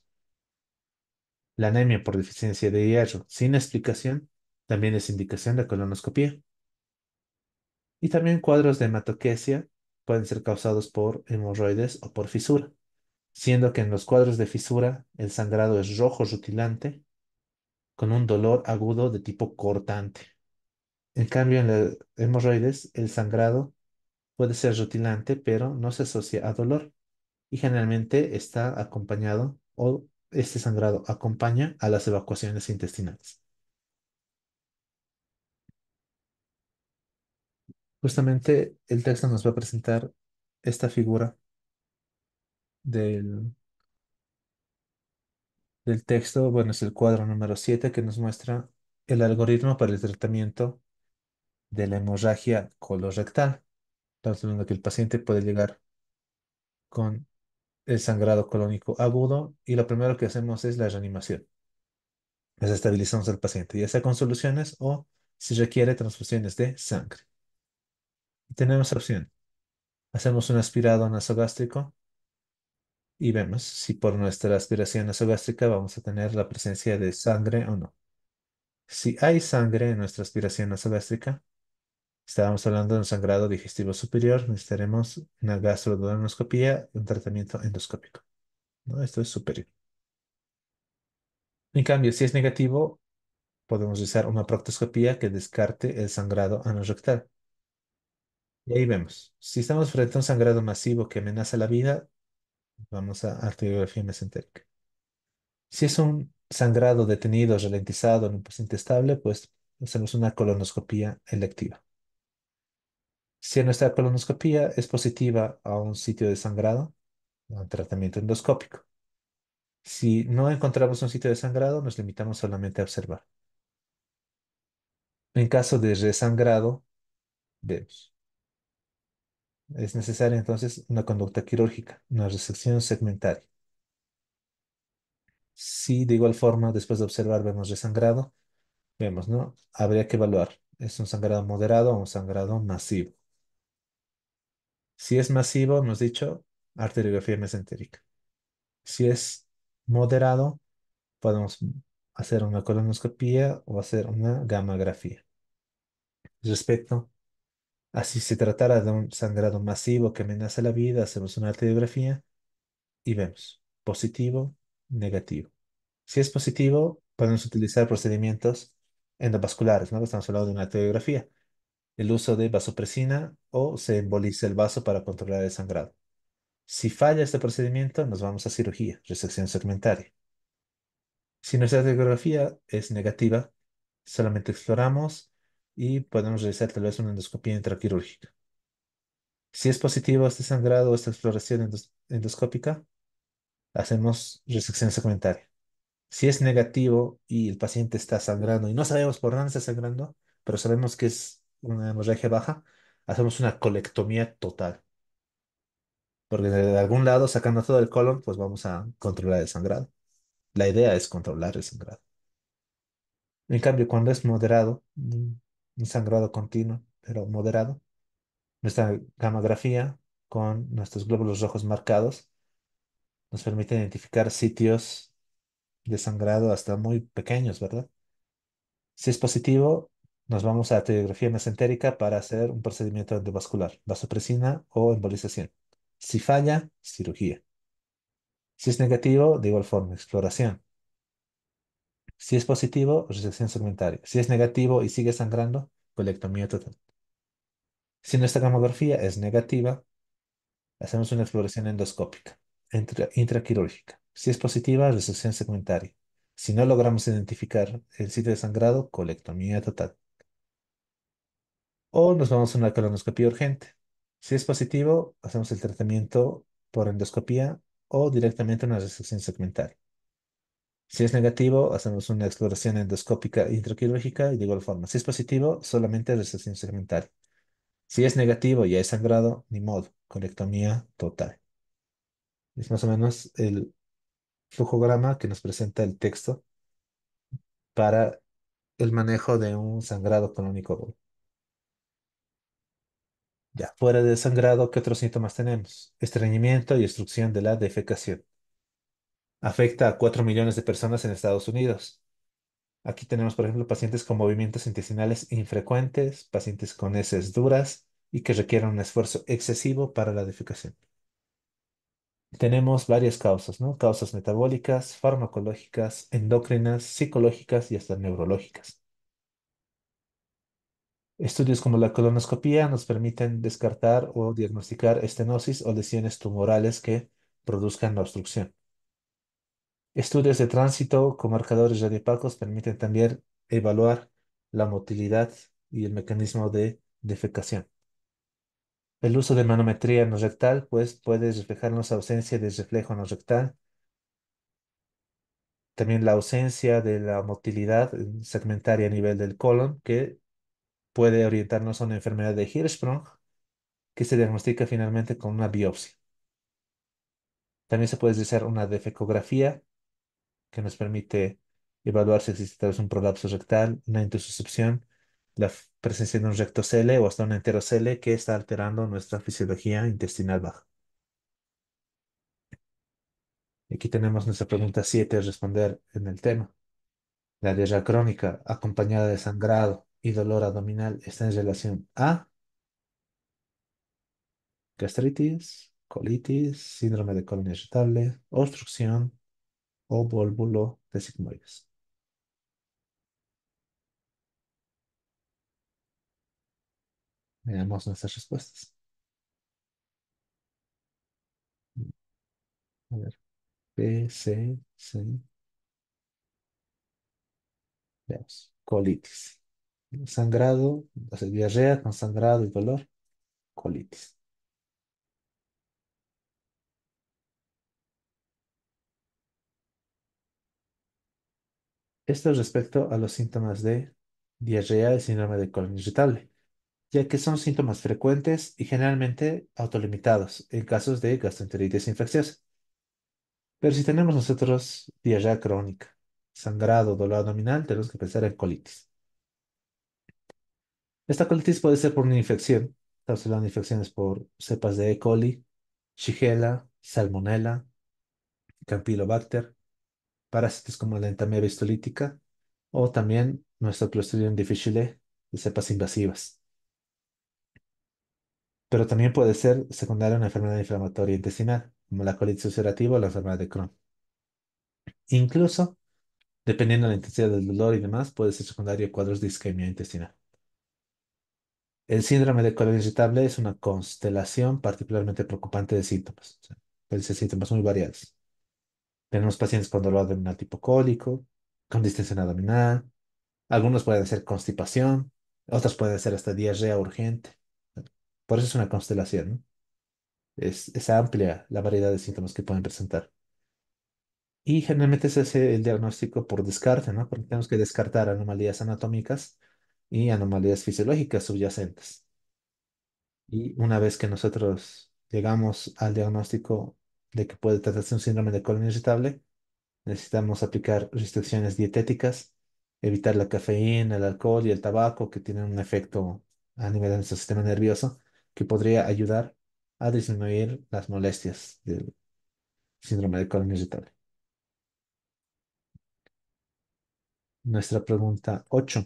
La anemia por deficiencia de hierro sin explicación también es indicación de colonoscopía. Y también cuadros de hematoquesia pueden ser causados por hemorroides o por fisura, siendo que en los cuadros de fisura el sangrado es rojo rutilante con un dolor agudo de tipo cortante. En cambio, en los hemorroides el sangrado puede ser rutilante, pero no se asocia a dolor y generalmente está acompañado o este sangrado acompaña a las evacuaciones intestinales. Justamente el texto nos va a presentar esta figura del, del texto. Bueno, es el cuadro número 7 que nos muestra el algoritmo para el tratamiento de la hemorragia colorectal. Estamos hablando que el paciente puede llegar con el sangrado colónico agudo y lo primero que hacemos es la reanimación. Desestabilizamos al paciente, ya sea con soluciones o si requiere transfusiones de sangre. Tenemos opción. Hacemos un aspirado nasogástrico y vemos si por nuestra aspiración nasogástrica vamos a tener la presencia de sangre o no. Si hay sangre en nuestra aspiración nasogástrica, estábamos hablando de un sangrado digestivo superior, necesitaremos una gastroduodenoscopía y un tratamiento endoscópico, ¿no? Esto es superior. En cambio, si es negativo, podemos usar una proctoscopía que descarte el sangrado anorrectal. Y ahí vemos. Si estamos frente a un sangrado masivo que amenaza la vida, vamos a arteriografía mesentérica. Si es un sangrado detenido, ralentizado en un paciente estable, pues hacemos una colonoscopía electiva. Si nuestra colonoscopía es positiva a un sitio de sangrado, a un tratamiento endoscópico. Si no encontramos un sitio de sangrado, nos limitamos solamente a observar. En caso de resangrado, vemos. Es necesaria entonces una conducta quirúrgica, una resección segmentaria. Si de igual forma, después de observar, vemos resangrado, vemos, ¿no? Habría que evaluar. ¿Es un sangrado moderado o un sangrado masivo? Si es masivo, hemos dicho arteriografía mesentérica. Si es moderado, podemos hacer una colonoscopía o hacer una gammagrafía. Respecto a si se tratara de un sangrado masivo que amenaza la vida, hacemos una arteriografía y vemos positivo, negativo. Si es positivo, podemos utilizar procedimientos endovasculares, ¿no? Estamos hablando de una arteriografía, el uso de vasopresina o se emboliza el vaso para controlar el sangrado. Si falla este procedimiento, nos vamos a cirugía, resección segmentaria. Si nuestra radiografía es negativa, solamente exploramos y podemos realizar tal vez una endoscopía intraquirúrgica. Si es positivo este sangrado o esta exploración endoscópica, hacemos resección segmentaria. Si es negativo y el paciente está sangrando y no sabemos por dónde está sangrando, pero sabemos que es una hemorragia baja, hacemos una colectomía total, porque de algún lado, sacando todo el colon, pues vamos a controlar el sangrado. La idea es controlar el sangrado. En cambio, cuando es moderado, un sangrado continuo, pero moderado, nuestra gamografía con nuestros glóbulos rojos marcados nos permite identificar sitios de sangrado hasta muy pequeños, ¿verdad? Si es positivo, nos vamos a radiografía mesentérica para hacer un procedimiento endovascular, vasopresina o embolización. Si falla, cirugía. Si es negativo, de igual forma, exploración. Si es positivo, resección segmentaria. Si es negativo y sigue sangrando, colectomía total. Si nuestra gamografía es negativa, hacemos una exploración endoscópica, intraquirúrgica. Si es positiva, resección segmentaria. Si no logramos identificar el sitio de sangrado, colectomía total. O nos vamos a una colonoscopia urgente. Si es positivo, hacemos el tratamiento por endoscopía o directamente una resección segmental. Si es negativo, hacemos una exploración endoscópica intraquirúrgica y de igual forma. Si es positivo, solamente resección segmental. Si es negativo y hay sangrado, ni modo, colectomía total. Es más o menos el flujograma que nos presenta el texto para el manejo de un sangrado crónico agudo. Ya, fuera del sangrado, ¿qué otros síntomas tenemos? Estreñimiento y obstrucción de la defecación. Afecta a 4 millones de personas en Estados Unidos. Aquí tenemos, por ejemplo, pacientes con movimientos intestinales infrecuentes, pacientes con heces duras y que requieren un esfuerzo excesivo para la defecación. Tenemos varias causas, ¿no? Causas metabólicas, farmacológicas, endocrinas, psicológicas y hasta neurológicas. Estudios como la colonoscopía nos permiten descartar o diagnosticar estenosis o lesiones tumorales que produzcan la obstrucción. Estudios de tránsito con marcadores radiopacos permiten también evaluar la motilidad y el mecanismo de defecación. El uso de manometría no rectal, pues, puede reflejarnos ausencia de reflejo no rectal, también la ausencia de la motilidad segmentaria a nivel del colon, que puede orientarnos a una enfermedad de Hirschsprung, que se diagnostica finalmente con una biopsia. También se puede realizar una defecografía, que nos permite evaluar si existe tal vez un prolapso rectal, una intususcepción, presencia de un rectocele o hasta un enterocele que está alterando nuestra fisiología intestinal baja. Y aquí tenemos nuestra pregunta 7 a responder en el tema. La diarrea crónica acompañada de sangrado y dolor abdominal está en relación a gastritis, colitis, síndrome de colon irritable, obstrucción o vólvulo de sigmoides. Veamos nuestras respuestas. A ver, B, C, C. Veamos. Colitis. Sangrado, o sea, diarrea con sangrado y dolor. Colitis. Esto respecto a los síntomas de diarrea y síndrome de colon irritable, ya que son síntomas frecuentes y generalmente autolimitados en casos de gastroenteritis infecciosa. Pero si tenemos nosotros diarrea crónica, sangrado, dolor abdominal, tenemos que pensar en colitis. Esta colitis puede ser por una infección. Estamos hablando de infecciones por cepas de E. coli, Shigella, Salmonella, Campylobacter, parásitos como la entamoeba histolítica o también nuestro Clostridium difficile de cepas invasivas. Pero también puede ser secundaria a una enfermedad inflamatoria intestinal, como la colitis ulcerativa o la enfermedad de Crohn. Incluso, dependiendo de la intensidad del dolor y demás, puede ser secundario a cuadros de isquemia intestinal. El síndrome de colon irritable es una constelación particularmente preocupante de síntomas. O sea, pueden ser síntomas muy variados. Tenemos pacientes con dolor abdominal tipo cólico, con distensión abdominal. Algunos pueden ser constipación, otros pueden ser hasta diarrea urgente. Por eso es una constelación, ¿no? Es amplia la variedad de síntomas que pueden presentar. Y generalmente se hace el diagnóstico por descarte, ¿no? Porque tenemos que descartar anomalías anatómicas y anomalías fisiológicas subyacentes. Y una vez que nosotros llegamos al diagnóstico de que puede tratarse un síndrome de colon irritable, necesitamos aplicar restricciones dietéticas, evitar la cafeína, el alcohol y el tabaco que tienen un efecto a nivel de nuestro sistema nervioso que podría ayudar a disminuir las molestias del síndrome de colon irritable. Nuestra pregunta 8: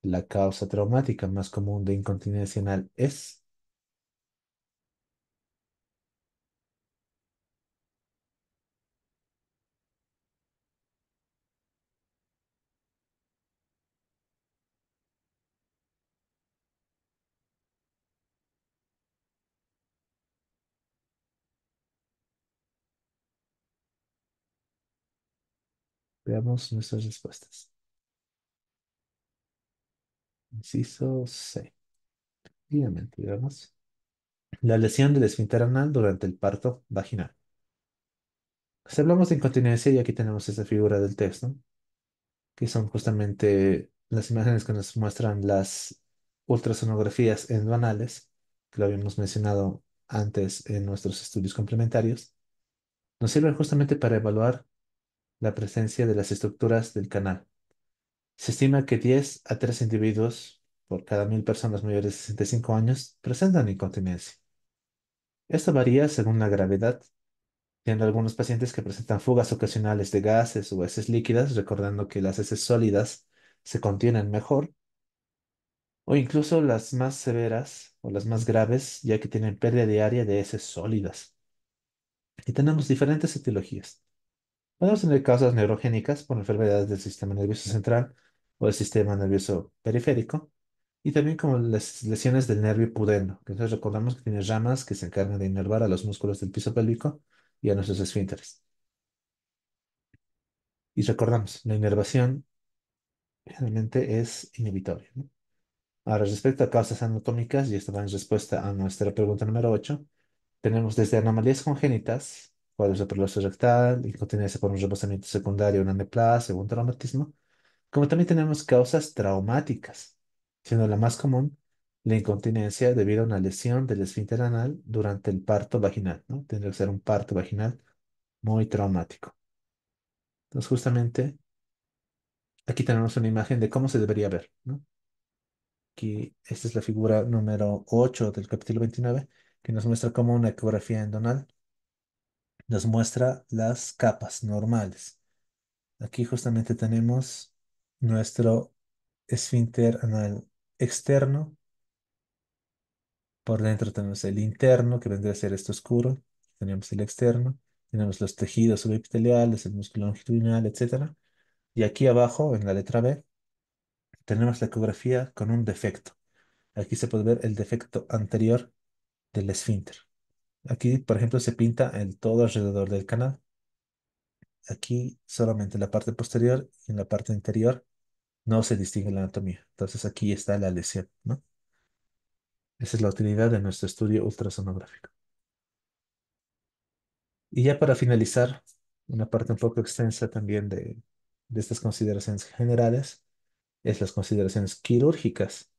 ¿la causa traumática más común de incontinencia anal es? Veamos nuestras respuestas. Inciso C. Efectivamente, veamos. La lesión del esfínter anal durante el parto vaginal. Si hablamos de incontinencia, y aquí tenemos esta figura del texto, que son justamente las imágenes que nos muestran las ultrasonografías endoanales, que lo habíamos mencionado antes en nuestros estudios complementarios, nos sirven justamente para evaluar la presencia de las estructuras del canal. Se estima que 10 a 3 individuos por cada 1000 personas mayores de 65 años presentan incontinencia. Esto varía según la gravedad, siendo algunos pacientes que presentan fugas ocasionales de gases o heces líquidas, recordando que las heces sólidas se contienen mejor, o incluso las más severas o las más graves, ya que tienen pérdida diaria de heces sólidas. Y tenemos diferentes etiologías. Podemos tener causas neurogénicas por enfermedades del sistema nervioso central o del sistema nervioso periférico, y también como las lesiones del nervio pudendo, que entonces recordamos que tiene ramas que se encargan de inervar a los músculos del piso pélvico y a nuestros esfínteres. Y recordamos, la inervación generalmente es inevitable, ¿no? Ahora, respecto a causas anatómicas, y esto va en respuesta a nuestra pregunta número 8, tenemos desde anomalías congénitas, cuadros de prolapso rectal, incontinencia por un rebosamiento secundario, una neoplasia o un traumatismo, como también tenemos causas traumáticas, siendo la más común la incontinencia debido a una lesión del esfínter anal durante el parto vaginal, ¿no? Tendría que ser un parto vaginal muy traumático. Entonces, justamente aquí tenemos una imagen de cómo se debería ver, ¿no? Aquí, esta es la figura número 8 del capítulo 29, que nos muestra cómo una ecografía endonal nos muestra las capas normales. Aquí justamente tenemos nuestro esfínter anal externo. Por dentro tenemos el interno, que vendría a ser esto oscuro. Tenemos el externo. Tenemos los tejidos subepiteliales, el músculo longitudinal, etcétera. Y aquí abajo, en la letra B, tenemos la ecografía con un defecto. Aquí se puede ver el defecto anterior del esfínter. Aquí, por ejemplo, se pinta el todo alrededor del canal. Aquí solamente la parte posterior y en la parte interior no se distingue la anatomía. Entonces aquí está la lesión, ¿no? Esa es la utilidad de nuestro estudio ultrasonográfico. Y ya para finalizar, una parte un poco extensa también de estas consideraciones generales es las consideraciones quirúrgicas,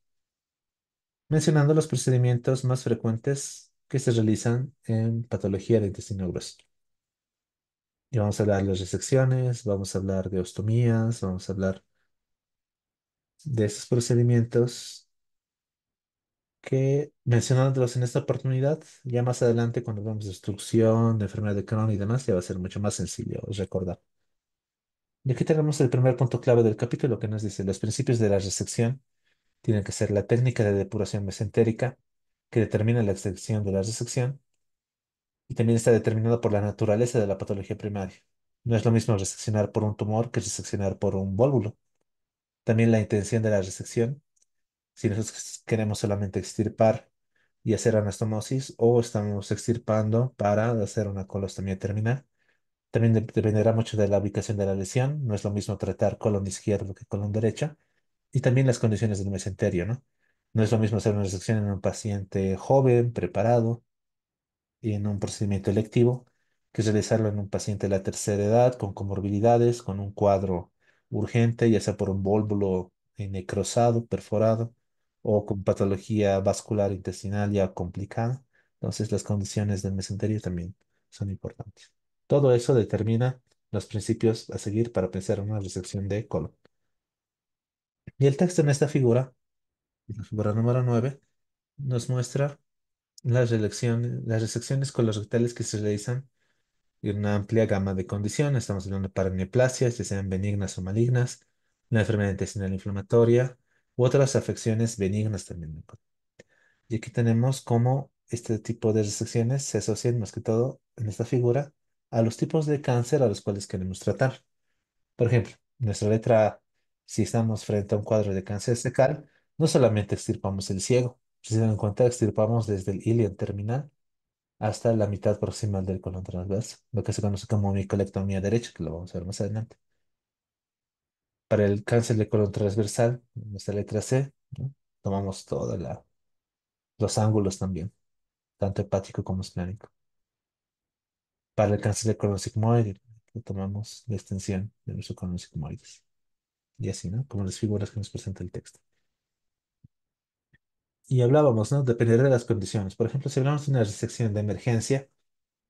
mencionando los procedimientos más frecuentes que se realizan en patología del intestino grueso. Y vamos a hablar de resecciones, vamos a hablar de ostomías, vamos a hablar de estos procedimientos que mencionándolos en esta oportunidad, ya más adelante cuando hablamos de obstrucción, de enfermedad de Crohn y demás, ya va a ser mucho más sencillo recordar. Y aquí tenemos el primer punto clave del capítulo que nos dice, los principios de la resección tienen que ser la técnica de depuración mesentérica que determina la extensión de la resección y también está determinado por la naturaleza de la patología primaria. No es lo mismo reseccionar por un tumor que reseccionar por un vólvulo. También la intención de la resección, si nosotros queremos solamente extirpar y hacer anastomosis o estamos extirpando para hacer una colostomía terminal. También dependerá mucho de la ubicación de la lesión. No es lo mismo tratar colon izquierdo que colon derecha. Y también las condiciones del mesenterio, ¿no? No es lo mismo hacer una resección en un paciente joven, preparado y en un procedimiento electivo, que realizarlo en un paciente de la tercera edad, con comorbilidades, con un cuadro urgente, ya sea por un vólvulo necrosado, perforado, o con patología vascular intestinal ya complicada. Entonces, las condiciones del mesenterio también son importantes. Todo eso determina los principios a seguir para pensar en una resección de colon. Y el texto en esta figura, la figura número 9, nos muestra las resecciones colorectales que se realizan en una amplia gama de condiciones. Estamos hablando de paraneoplasias, ya sean benignas o malignas, la enfermedad intestinal inflamatoria u otras afecciones benignas también. Y aquí tenemos cómo este tipo de resecciones se asocian más que todo en esta figura a los tipos de cáncer a los cuales queremos tratar. Por ejemplo, nuestra letra A, si estamos frente a un cuadro de cáncer cecal, no solamente extirpamos el ciego, si se dan cuenta, extirpamos desde el ilion terminal hasta la mitad proximal del colon transverso, lo que se conoce como micolectomía derecha, que lo vamos a ver más adelante. Para el cáncer de colon transversal, nuestra letra C, ¿no? Tomamos todos los ángulos también, tanto hepático como esplénico. Para el cáncer de colon sigmoide, tomamos la extensión de nuestro colon sigmoides. Y así, ¿no? Como las figuras que nos presenta el texto. Y hablábamos, ¿no? Dependerá de las condiciones. Por ejemplo, si hablamos de una resección de emergencia,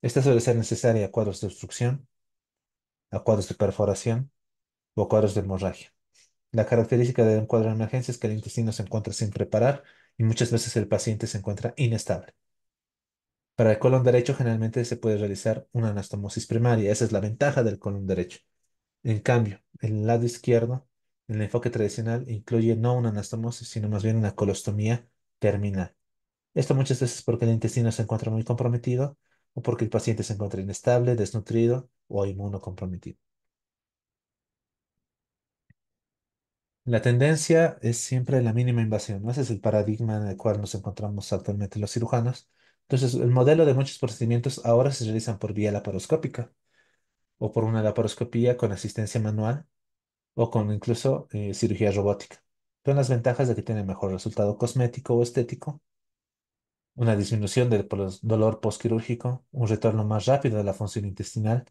esta suele ser necesaria a cuadros de obstrucción, a cuadros de perforación o a cuadros de hemorragia. La característica de un cuadro de emergencia es que el intestino se encuentra sin preparar y muchas veces el paciente se encuentra inestable. Para el colon derecho generalmente se puede realizar una anastomosis primaria. Esa es la ventaja del colon derecho. En cambio, el lado izquierdo, el enfoque tradicional incluye no una anastomosis, sino más bien una colostomía terminal. Esto muchas veces porque el intestino se encuentra muy comprometido o porque el paciente se encuentra inestable, desnutrido o inmunocomprometido. La tendencia es siempre la mínima invasión, ¿no? Ese es el paradigma en el cual nos encontramos actualmente los cirujanos. Entonces, el modelo de muchos procedimientos ahora se realizan por vía laparoscópica o por una laparoscopía con asistencia manual o con incluso cirugía robótica. Son las ventajas de que tiene mejor resultado cosmético o estético, una disminución del dolor postquirúrgico, un retorno más rápido de la función intestinal,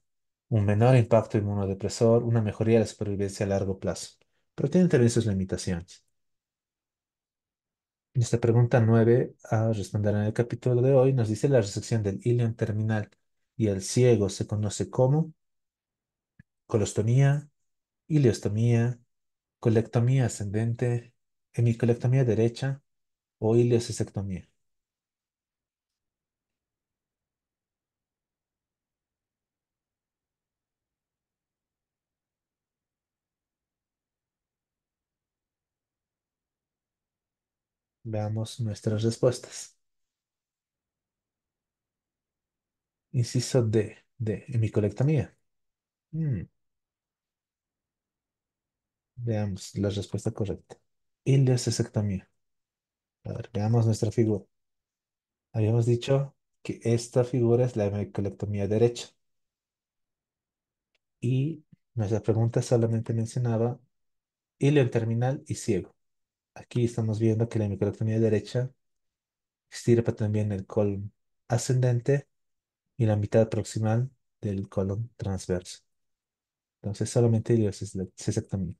un menor impacto inmunodepresor, una mejoría de la supervivencia a largo plazo. Pero tienen también sus limitaciones. Esta pregunta 9 a responder en el capítulo de hoy nos dice la resección del ilion terminal y el ciego se conoce como colostomía, ileostomía, colectomía ascendente, hemicolectomía derecha o ileocistectomía. Veamos nuestras respuestas. Inciso D, de hemicolectomía. Mm, veamos la respuesta correcta. Ileocistectomía. A ver, veamos nuestra figura. Habíamos dicho que esta figura es la hemicolectomía derecha y nuestra pregunta solamente mencionaba ilion terminal y ciego. Aquí estamos viendo que la hemicolectomía derecha extirpa también el colon ascendente y la mitad proximal del colon transverso. Entonces, solamente ileocistectomía.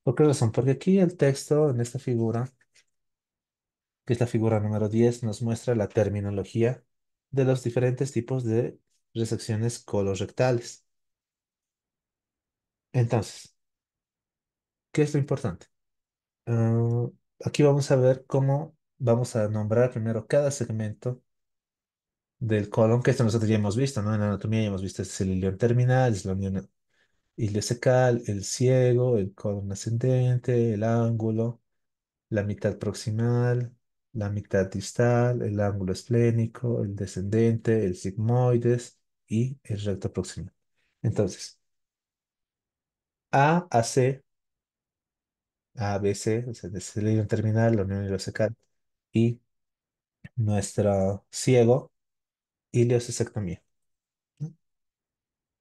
¿Por qué razón? Porque aquí el texto en esta figura, que es la figura número 10, nos muestra la terminología de los diferentes tipos de resecciones colorectales. Entonces, ¿qué es lo importante? Ah, aquí vamos a ver cómo vamos a nombrar primero cada segmento del colon, que esto nosotros ya hemos visto, ¿no? En anatomía ya hemos visto, este es el ilion terminal, es la unión iliocecal, el ciego, el colon ascendente, el ángulo, la mitad proximal, la mitad distal, el ángulo esplénico, el descendente, el sigmoides y el recto proximal. Entonces, A, C, A, B, C, o sea, desde el ilion terminal, la unión iliocecal y nuestro ciego, ileocistectomía, ¿no?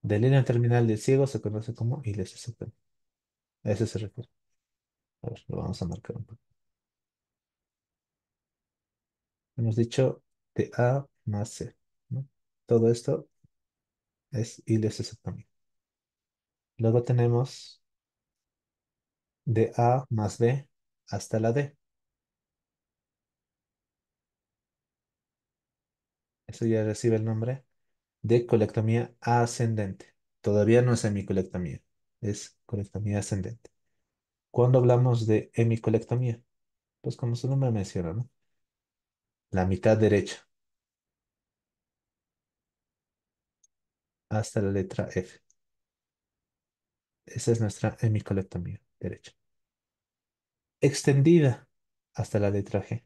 Del ilion terminal del ciego se conoce como ileocistectomía. A eso se refiere. A ver, lo vamos a marcar un poco. Hemos dicho de A más C, ¿no? Todo esto es ileocistectomía. Luego tenemos de A más B hasta la D. Eso ya recibe el nombre de colectomía ascendente. Todavía no es hemicolectomía, es colectomía ascendente. ¿Cuándo hablamos de hemicolectomía? Pues como su nombre menciona, ¿no? La mitad derecha hasta la letra F. Esa es nuestra hemicolectomía derecha. Extendida hasta la letra G.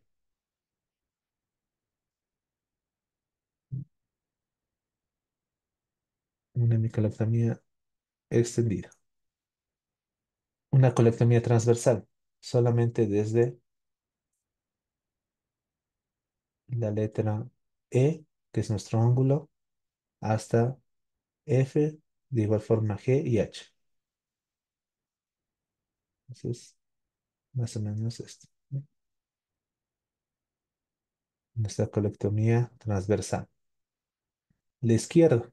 Una hemicolectomía extendida. Una colectomía transversal, solamente desde la letra E, que es nuestro ángulo, hasta F, de igual forma G y H. Entonces, más o menos esto, ¿no? Nuestra colectomía transversal. La izquierda.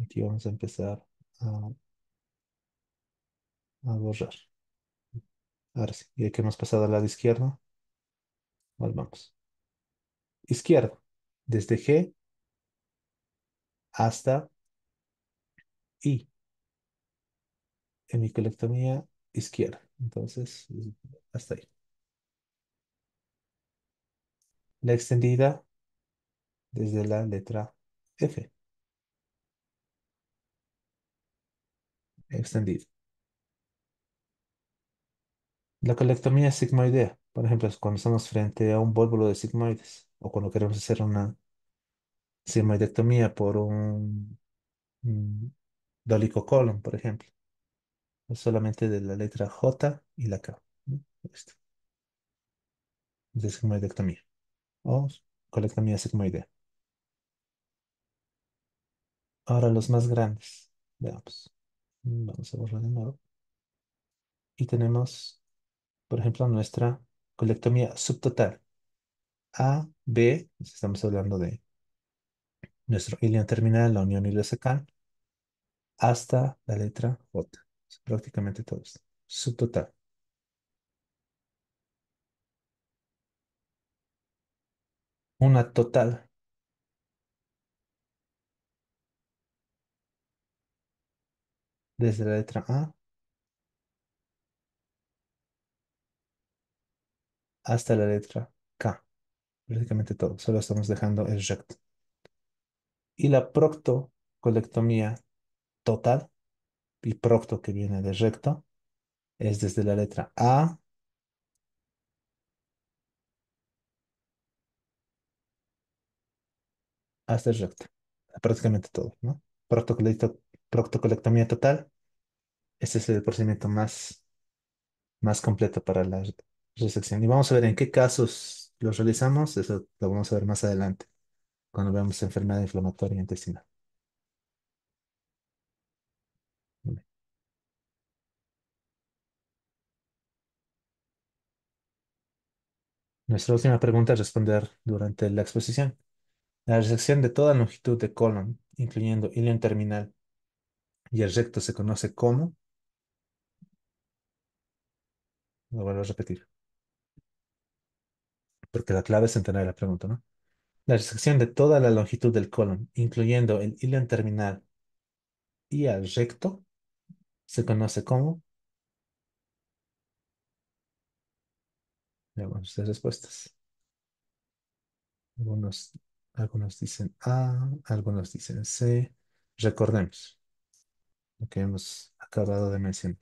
Aquí vamos a empezar a borrar. Ahora sí, ya que hemos pasado al lado izquierdo, volvamos. Izquierdo, desde G hasta I, hemicolectomía izquierda. Entonces, hasta ahí. La extendida desde la letra F, extendida. La colectomía sigmoidea, por ejemplo, es cuando estamos frente a un vólvulo de sigmoides o cuando queremos hacer una sigmoidectomía por un dolicocolon, por ejemplo. Es solamente de la letra J y la K, ¿no? Esto, de sigmoidectomía o colectomía sigmoidea. Ahora los más grandes. Veamos. Vamos a borrar de nuevo. Y tenemos, por ejemplo, nuestra colectomía subtotal. A, B, pues estamos hablando de nuestro ilion terminal, la unión ileocecal, hasta la letra J. Es prácticamente todo esto. Subtotal. Una total, desde la letra A hasta la letra K. Prácticamente todo. Solo estamos dejando el recto. Y la proctocolectomía total, y procto que viene de recto, es desde la letra A hasta el recto. Prácticamente todo, ¿no? Proctocolectomía total. Este es el procedimiento más completo para la resección. Y vamos a ver en qué casos los realizamos. Eso lo vamos a ver más adelante, cuando veamos enfermedad inflamatoria intestinal. Vale. Nuestra última pregunta a responder durante la exposición. La resección de toda longitud de colon, incluyendo ilion terminal y el recto, se conoce como, lo vuelvo a repetir, porque la clave es entender la pregunta, ¿no? La resección de toda la longitud del colon, incluyendo el ilion terminal y el recto, se conoce como, veamos las respuestas. Algunos, algunos dicen A, algunos dicen C. Recordemos lo que hemos acabado de mencionar.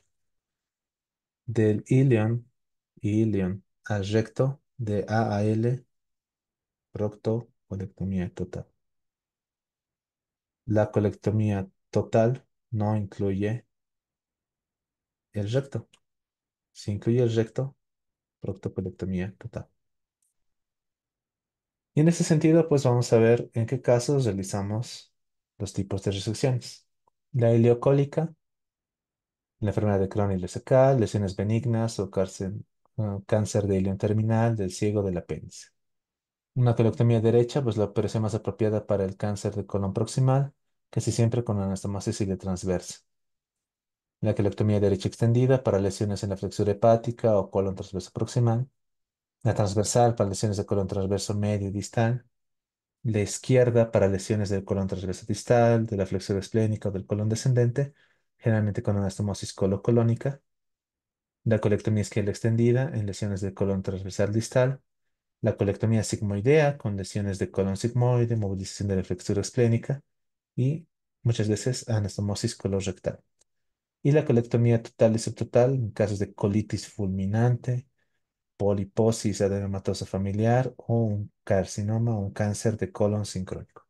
Del ilion al recto, de A a L, proctocolectomía total. La colectomía total no incluye el recto. Si incluye el recto, proctocolectomía total. Y en ese sentido, pues vamos a ver en qué casos realizamos los tipos de resecciones. La ileocólica, la enfermedad de Crohn y lesiocal, lesiones benignas o cáncer de ilion terminal, del ciego, del apéndice. Una colectomía derecha, pues la operación más apropiada para el cáncer de colon proximal, casi siempre con anastomosis ileotransversa. Transversa. La colectomía derecha extendida para lesiones en la flexura hepática o colon transverso proximal. La transversal para lesiones de colon transverso medio y distal. La izquierda para lesiones del colon transverso distal, de la flexura esplénica o del colon descendente, generalmente con anastomosis colocolónica. La colectomía isquial extendida en lesiones del colon transversal distal. La colectomía sigmoidea con lesiones de colon sigmoide, movilización de la flexura esplénica y muchas veces anastomosis colorectal. Y la colectomía total y subtotal en casos de colitis fulminante, poliposis adenomatosa familiar o un carcinoma o un cáncer de colon sincrónico.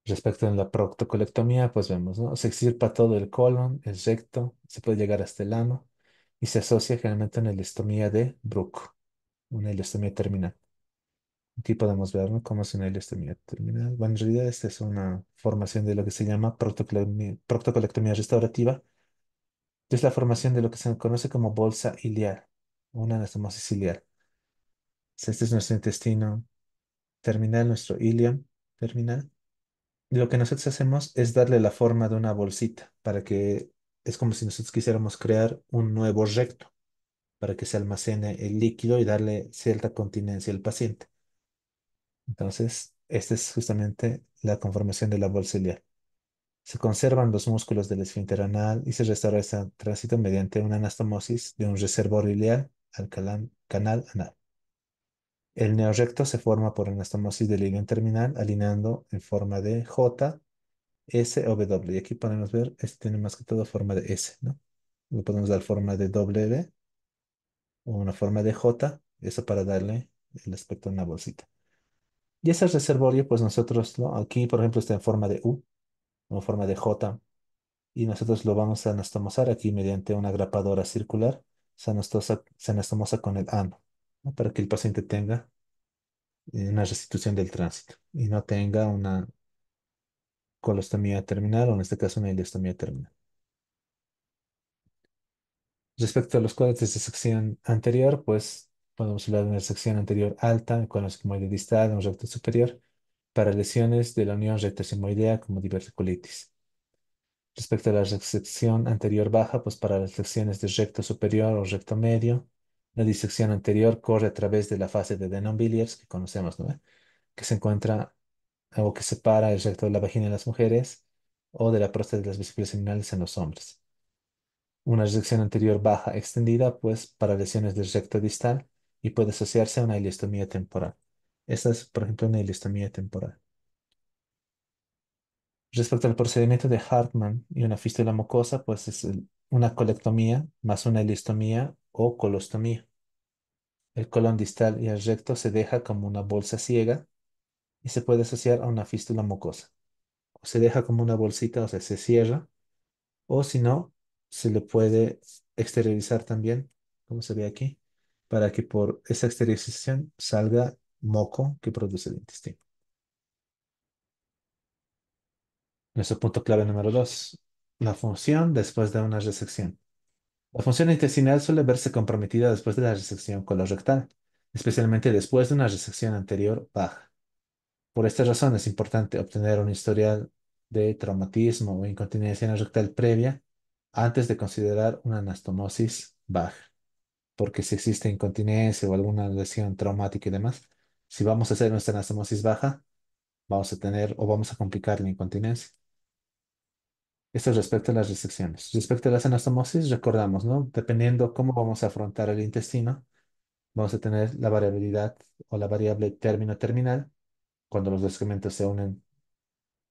Respecto a la proctocolectomía, pues vemos, ¿no? Se extirpa todo el colon, el recto, se puede llegar hasta el ano y se asocia generalmente a una ileostomía de Bruch, una ileostomía terminal. Aquí podemos ver, ¿no? Cómo es una ileostomía terminal. Bueno, en realidad esta es una formación de lo que se llama proctocolectomía restaurativa, que es la formación de lo que se conoce como bolsa iliar, una anastomosis iliar. Este es nuestro intestino terminal, nuestro ilium terminal. Y lo que nosotros hacemos es darle la forma de una bolsita para que es como si nosotros quisiéramos crear un nuevo recto para que se almacene el líquido y darle cierta continencia al paciente. Entonces, esta es justamente la conformación de la bolsa iliar. Se conservan los músculos del esfínter anal y se restaura este tránsito mediante una anastomosis de un reservorio iliar al canal anal. El neorecto se forma por anastomosis del ilion terminal alineando en forma de J, S o W. Y aquí podemos ver, este tiene más que todo forma de S, ¿no? Le podemos dar forma de W o una forma de J, eso para darle el aspecto de una bolsita. Y ese reservorio, pues nosotros, ¿no? Aquí, por ejemplo, está en forma de U o forma de J, y nosotros lo vamos a anastomosar aquí mediante una grapadora circular. Se anastomosa con el ano, ¿no? Para que el paciente tenga una restitución del tránsito y no tenga una colostomía terminal o en este caso una ileostomía terminal. Respecto a los cuadros de sección anterior, pues podemos hablar de una sección anterior alta con la sigmoide distal, un recto superior, para lesiones de la unión recto-sigmoidea como diverticulitis. Respecto a la sección anterior baja, pues para las secciones de recto superior o recto medio, la disección anterior corre a través de la fase de Denon-Villiers que conocemos, ¿no? Que se encuentra o que separa el recto de la vagina en las mujeres o de la próstata de las vesículas seminales en los hombres. Una resección anterior baja extendida, pues para lesiones del recto distal y puede asociarse a una ileostomía temporal. Esta es, por ejemplo, una ileostomía temporal. Respecto al procedimiento de Hartmann y una fístula mucosa, pues es una colectomía más una ileostomía o colostomía. El colon distal y el recto se deja como una bolsa ciega y se puede asociar a una fístula mucosa. O se deja como una bolsita, o sea, se cierra, o si no, se le puede exteriorizar también, como se ve aquí, para que por esa exteriorización salga moco que produce el intestino. Nuestro punto clave número 2, la función después de una resección. La función intestinal suele verse comprometida después de la resección colorectal, especialmente después de una resección anterior baja. Por esta razón es importante obtener un historial de traumatismo o incontinencia anal rectal previa antes de considerar una anastomosis baja, porque si existe incontinencia o alguna lesión traumática y demás, si vamos a hacer nuestra anastomosis baja, vamos a tener o vamos a complicar la incontinencia. Esto es respecto a las resecciones. Respecto a las anastomosis, recordamos, ¿no? Dependiendo cómo vamos a afrontar el intestino, vamos a tener la variabilidad o la variable término-terminal, cuando los dos segmentos se unen,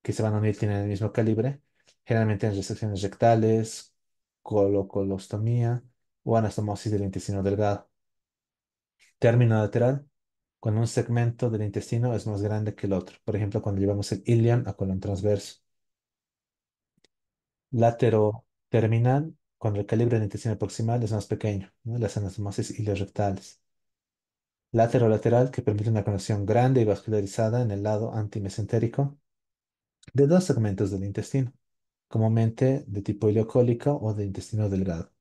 que se van a unir, tienen el mismo calibre, generalmente en resecciones rectales, colocolostomía o anastomosis del intestino delgado. Término lateral, cuando un segmento del intestino es más grande que el otro. Por ejemplo, cuando llevamos el ilion a colon transverso. Látero terminal, cuando el calibre del intestino proximal es más pequeño, ¿no? Las anastomosis ileorrectales. Látero lateral, que permite una conexión grande y vascularizada en el lado antimesentérico de dos segmentos del intestino, comúnmente de tipo ileocólico o de intestino delgado.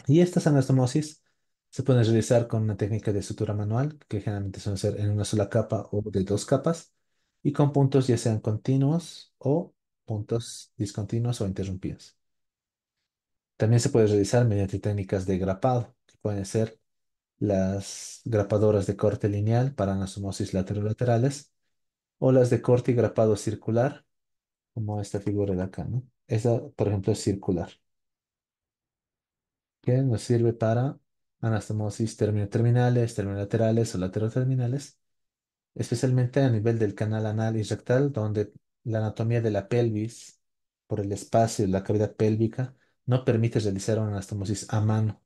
Y estas anastomosis se pueden realizar con una técnica de sutura manual, que generalmente suele ser en una sola capa o de dos capas, y con puntos ya sean continuos o puntos discontinuos o interrumpidos. También se puede realizar mediante técnicas de grapado, que pueden ser las grapadoras de corte lineal para anastomosis laterolaterales o las de corte y grapado circular, como esta figura de acá, ¿no? Esa, por ejemplo, es circular, que nos sirve para anastomosis terminoterminales, terminolaterales o lateroterminales, especialmente a nivel del canal anal y rectal, donde la anatomía de la pelvis, por el espacio de la cavidad pélvica, no permite realizar una anastomosis a mano.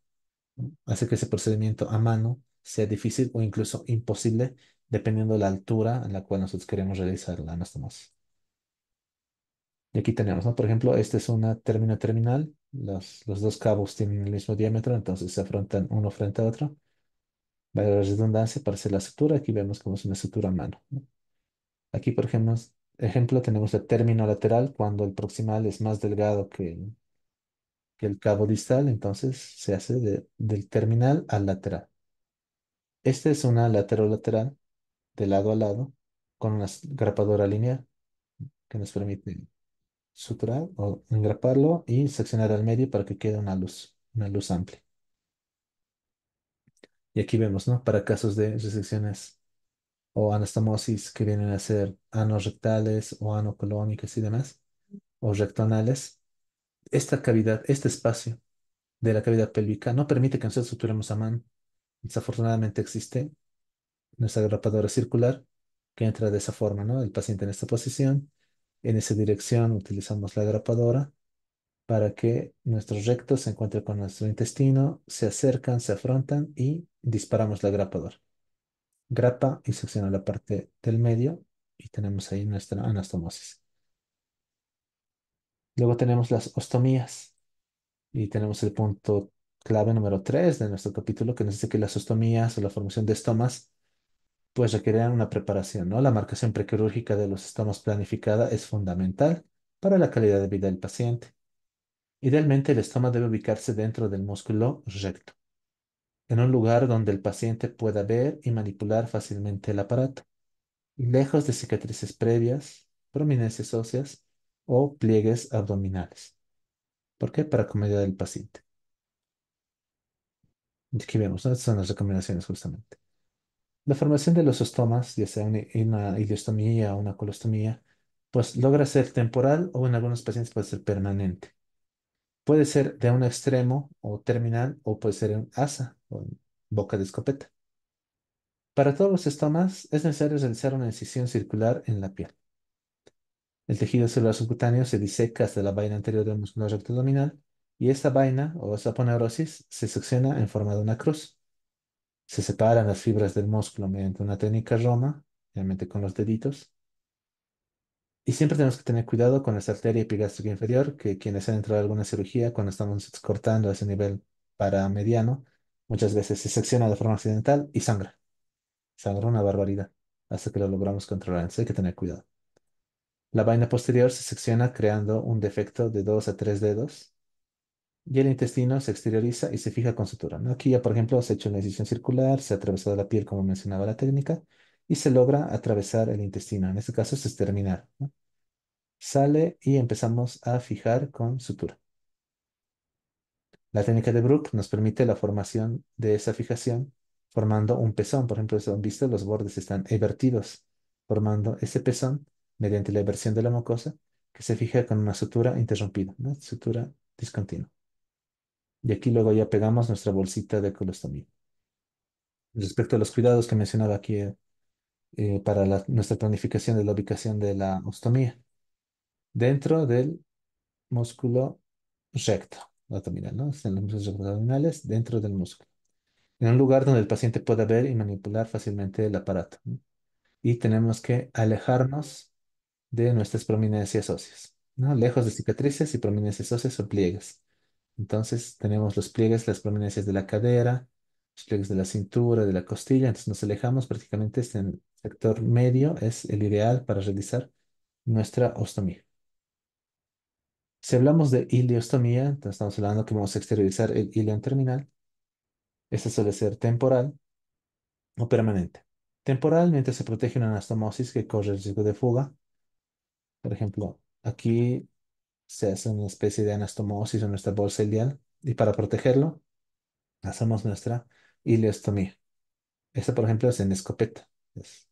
¿No? Hace que ese procedimiento a mano sea difícil o incluso imposible, dependiendo de la altura en la cual nosotros queremos realizar la anastomosis. Y aquí tenemos, ¿no? Por ejemplo, esta es una término terminal. Los dos cabos tienen el mismo diámetro, entonces se afrontan uno frente a otro. Vale la redundancia para hacer la sutura. Aquí vemos cómo es una sutura a mano, ¿no? Aquí, por ejemplo, tenemos el término lateral cuando el proximal es más delgado que el cabo distal, entonces se hace del terminal al lateral. Esta es una lateral de lado a lado con una grapadora lineal que nos permite suturar o engraparlo y seccionar al medio para que quede una luz amplia. Y aquí vemos, ¿no? Para casos de resecciones o anastomosis que vienen a ser anorrectales o anocolónicas y demás, o rectonales, esta cavidad, este espacio de la cavidad pélvica no permite que nosotros suturemos a mano. Desafortunadamente existe nuestra grapadora circular que entra de esa forma, ¿no? El paciente en esta posición, en esa dirección utilizamos la grapadora para que nuestro recto se encuentre con nuestro intestino, se acercan, se afrontan y disparamos la grapadora. Grapa y secciona la parte del medio y tenemos ahí nuestra anastomosis. Luego tenemos las ostomías y tenemos el punto clave número 3 de nuestro capítulo que nos dice que las ostomías o la formación de estomas pues requerirán una preparación, ¿no? La marcación prequirúrgica de los estomas planificada es fundamental para la calidad de vida del paciente. Idealmente, el estoma debe ubicarse dentro del músculo recto, en un lugar donde el paciente pueda ver y manipular fácilmente el aparato, lejos de cicatrices previas, prominencias óseas o pliegues abdominales. ¿Por qué? Para comodidad del paciente. Y aquí vemos, ¿no? Estas son las recomendaciones justamente. La formación de los estomas, ya sea una ileostomía o una colostomía, pues logra ser temporal o en algunos pacientes puede ser permanente. Puede ser de un extremo o terminal o puede ser en asa o en boca de escopeta. Para todos los estomas es necesario realizar una incisión circular en la piel. El tejido celular subcutáneo se diseca hasta la vaina anterior del músculo recto abdominal y esta vaina o esa aponeurosis se secciona en forma de una cruz. Se separan las fibras del músculo mediante una técnica Roma, realmente con los deditos. Y siempre tenemos que tener cuidado con esta arteria epigástrica inferior, que quienes han entrado a alguna cirugía, cuando estamos cortando a ese nivel para mediano, muchas veces se secciona de forma accidental y sangra. Sangra una barbaridad hasta que lo logramos controlar. Entonces hay que tener cuidado. La vaina posterior se secciona creando un defecto de 2 a 3 dedos y el intestino se exterioriza y se fija con sutura, ¿no? Aquí ya, por ejemplo, se ha hecho una incisión circular, se ha atravesado la piel como mencionaba la técnica y se logra atravesar el intestino. En este caso es exterminar, ¿no? Sale y empezamos a fijar con sutura. La técnica de Brook nos permite la formación de esa fijación formando un pezón. Por ejemplo, si han visto, los bordes están evertidos, formando ese pezón mediante la eversión de la mucosa que se fija con una sutura interrumpida, ¿no? Sutura discontinua. Y aquí luego ya pegamos nuestra bolsita de colostomía. Respecto a los cuidados que mencionaba aquí para nuestra planificación de la ubicación de la ostomía, dentro del músculo recto abdominal, ¿no? En los músculos abdominales, dentro del músculo. En un lugar donde el paciente pueda ver y manipular fácilmente el aparato, ¿no? Y tenemos que alejarnos de nuestras prominencias óseas, ¿no? Lejos de cicatrices y prominencias óseas o pliegues. Entonces tenemos los pliegues, las prominencias de la cadera, los pliegues de la cintura, de la costilla. Entonces nos alejamos prácticamente este en el sector medio, es el ideal para realizar nuestra ostomía. Si hablamos de ileostomía, entonces estamos hablando que vamos a exteriorizar el ileón terminal. Esta suele ser temporal o permanente. Temporal mientras se protege una anastomosis que corre el riesgo de fuga. Por ejemplo, aquí se hace una especie de anastomosis en nuestra bolsa ileal Y para protegerlo, hacemos nuestra ileostomía. Esta, por ejemplo, es en escopeta, es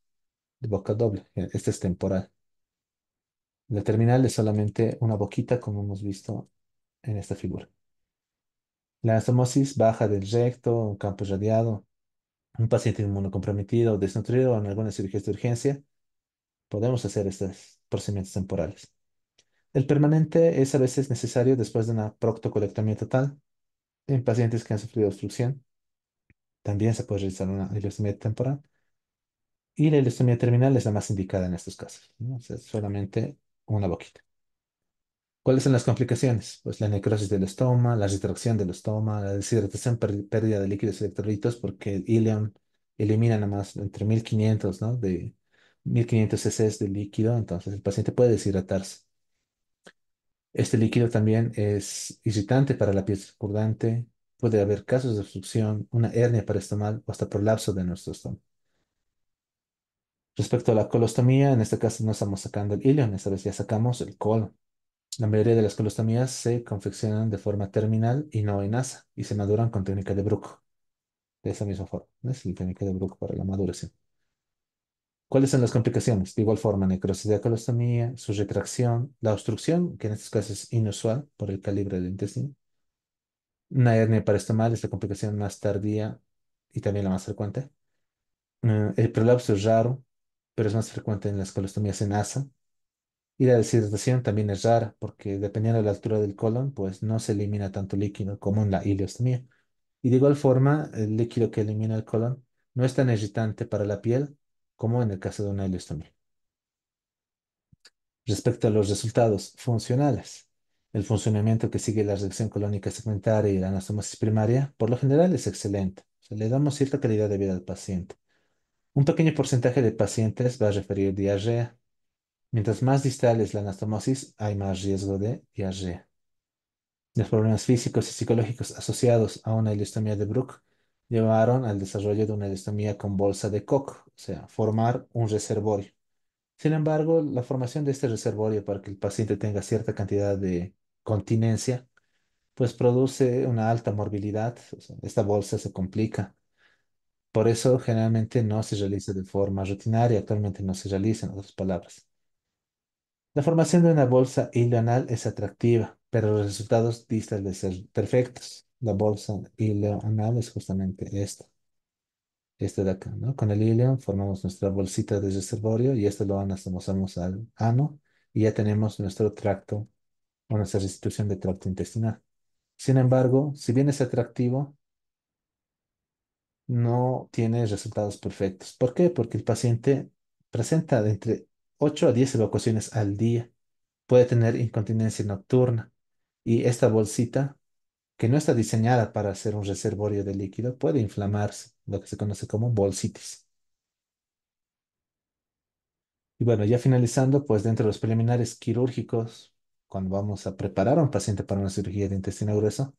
de boca doble. Esta es temporal. La terminal es solamente una boquita, como hemos visto en esta figura. La anastomosis baja del recto, un campo irradiado, un paciente inmunocomprometido o desnutrido o en algunas cirugías de urgencia, podemos hacer estos procedimientos temporales. El permanente es a veces necesario después de una proctocolectomía total en pacientes que han sufrido obstrucción. También se puede realizar una ileostomía temporal. Y la ileostomía terminal es la más indicada en estos casos, ¿no? O sea, solamente una boquita. ¿Cuáles son las complicaciones? Pues la necrosis del estoma, la retracción del estoma, la deshidratación, pérdida de líquidos electrolitos, porque el ileum elimina nada más entre 1500, ¿no? De 1500 cc de líquido, entonces el paciente puede deshidratarse. Este líquido también es irritante para la piel circundante, puede haber casos de obstrucción, una hernia paraestomal o hasta prolapso de nuestro estómago. Respecto a la colostomía, en este caso no estamos sacando el ileum, esta vez ya sacamos el colon. La mayoría de las colostomías se confeccionan de forma terminal y no en asa y se maduran con técnica de Bruch, de esa misma forma. ¿No? Es la técnica de Bruch para la maduración. ¿Cuáles son las complicaciones? De igual forma, necrosis de la colostomía, su retracción, la obstrucción, que en estos casos es inusual por el calibre del intestino. Una hernia paraestomal es la complicación más tardía y también la más frecuente. El prolapso es raro, pero es más frecuente en las colostomías en asa. Y la deshidratación también es rara, porque dependiendo de la altura del colon, pues no se elimina tanto líquido como en la ileostomía. Y de igual forma, el líquido que elimina el colon no es tan irritante para la piel como en el caso de una ileostomía. Respecto a los resultados funcionales, el funcionamiento que sigue la reacción colónica segmentaria y la anastomosis primaria, por lo general es excelente. O sea, le damos cierta calidad de vida al paciente. Un pequeño porcentaje de pacientes va a referir diarrea. Mientras más distal es la anastomosis, hay más riesgo de diarrea. Los problemas físicos y psicológicos asociados a una ileostomía de Bruch llevaron al desarrollo de una ileostomía con bolsa de Koch, o sea, formar un reservorio. Sin embargo, la formación de este reservorio para que el paciente tenga cierta cantidad de continencia, pues produce una alta morbilidad. O sea, esta bolsa se complica. Por eso, generalmente no se realiza de forma rutinaria. Actualmente no se realiza, en otras palabras. La formación de una bolsa ileoanal es atractiva, pero los resultados distan de ser perfectos. La bolsa ileoanal es justamente esta de acá, ¿no? Con el ileo formamos nuestra bolsita de reservorio y esto lo anastomosamos al ano y ya tenemos nuestro tracto o nuestra restitución de tracto intestinal. Sin embargo, si bien es atractivo, no tiene resultados perfectos. ¿Por qué? Porque el paciente presenta de entre 8 a 10 evacuaciones al día. Puede tener incontinencia nocturna y esta bolsita, que no está diseñada para ser un reservorio de líquido, puede inflamarse, lo que se conoce como bolsitis. Y bueno, ya finalizando, pues dentro de los preliminares quirúrgicos, cuando vamos a preparar a un paciente para una cirugía de intestino grueso,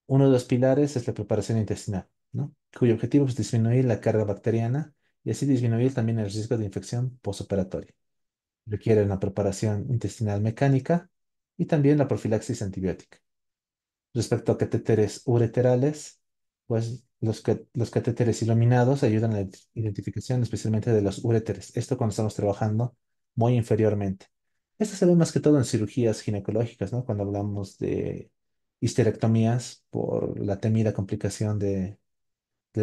uno de los pilares es la preparación intestinal, ¿no? Cuyo objetivo es disminuir la carga bacteriana y así disminuir también el riesgo de infección postoperatoria. Requiere una preparación intestinal mecánica y también la profilaxis antibiótica. Respecto a catéteres ureterales, pues los catéteres iluminados ayudan a la identificación especialmente de los uréteres. Esto cuando estamos trabajando muy inferiormente. Esto se ve más que todo en cirugías ginecológicas, ¿no? Cuando hablamos de histerectomías por la temida complicación del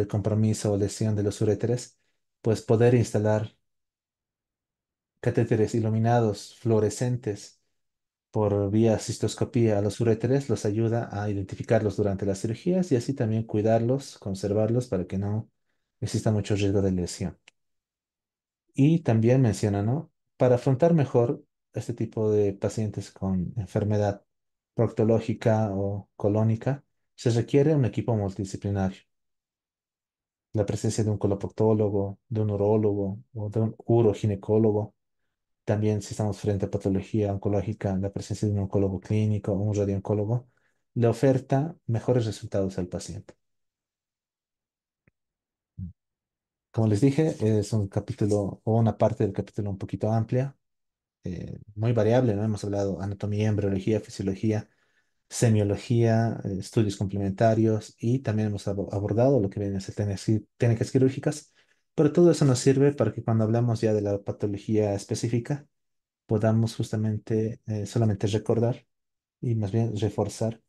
compromiso o lesión de los uréteres, pues poder instalar catéteres iluminados fluorescentes por vía cistoscopía a los uréteres los ayuda a identificarlos durante las cirugías y así también cuidarlos, conservarlos para que no exista mucho riesgo de lesión. Y también menciona, ¿no? Para afrontar mejor este tipo de pacientes con enfermedad proctológica o colónica, se requiere un equipo multidisciplinario. La presencia de un coloproctólogo, de un urólogo o de un uroginecólogo. También si estamos frente a patología oncológica, la presencia de un oncólogo clínico o un radiooncólogo le oferta mejores resultados al paciente. Como les dije, es un capítulo o una parte del capítulo un poquito amplia, muy variable, ¿no? Hemos hablado anatomía, embriología, fisiología, semiología, estudios complementarios y también hemos abordado lo que vienen a ser técnicas quirúrgicas, pero todo eso nos sirve para que cuando hablamos ya de la patología específica podamos justamente solamente recordar y más bien reforzar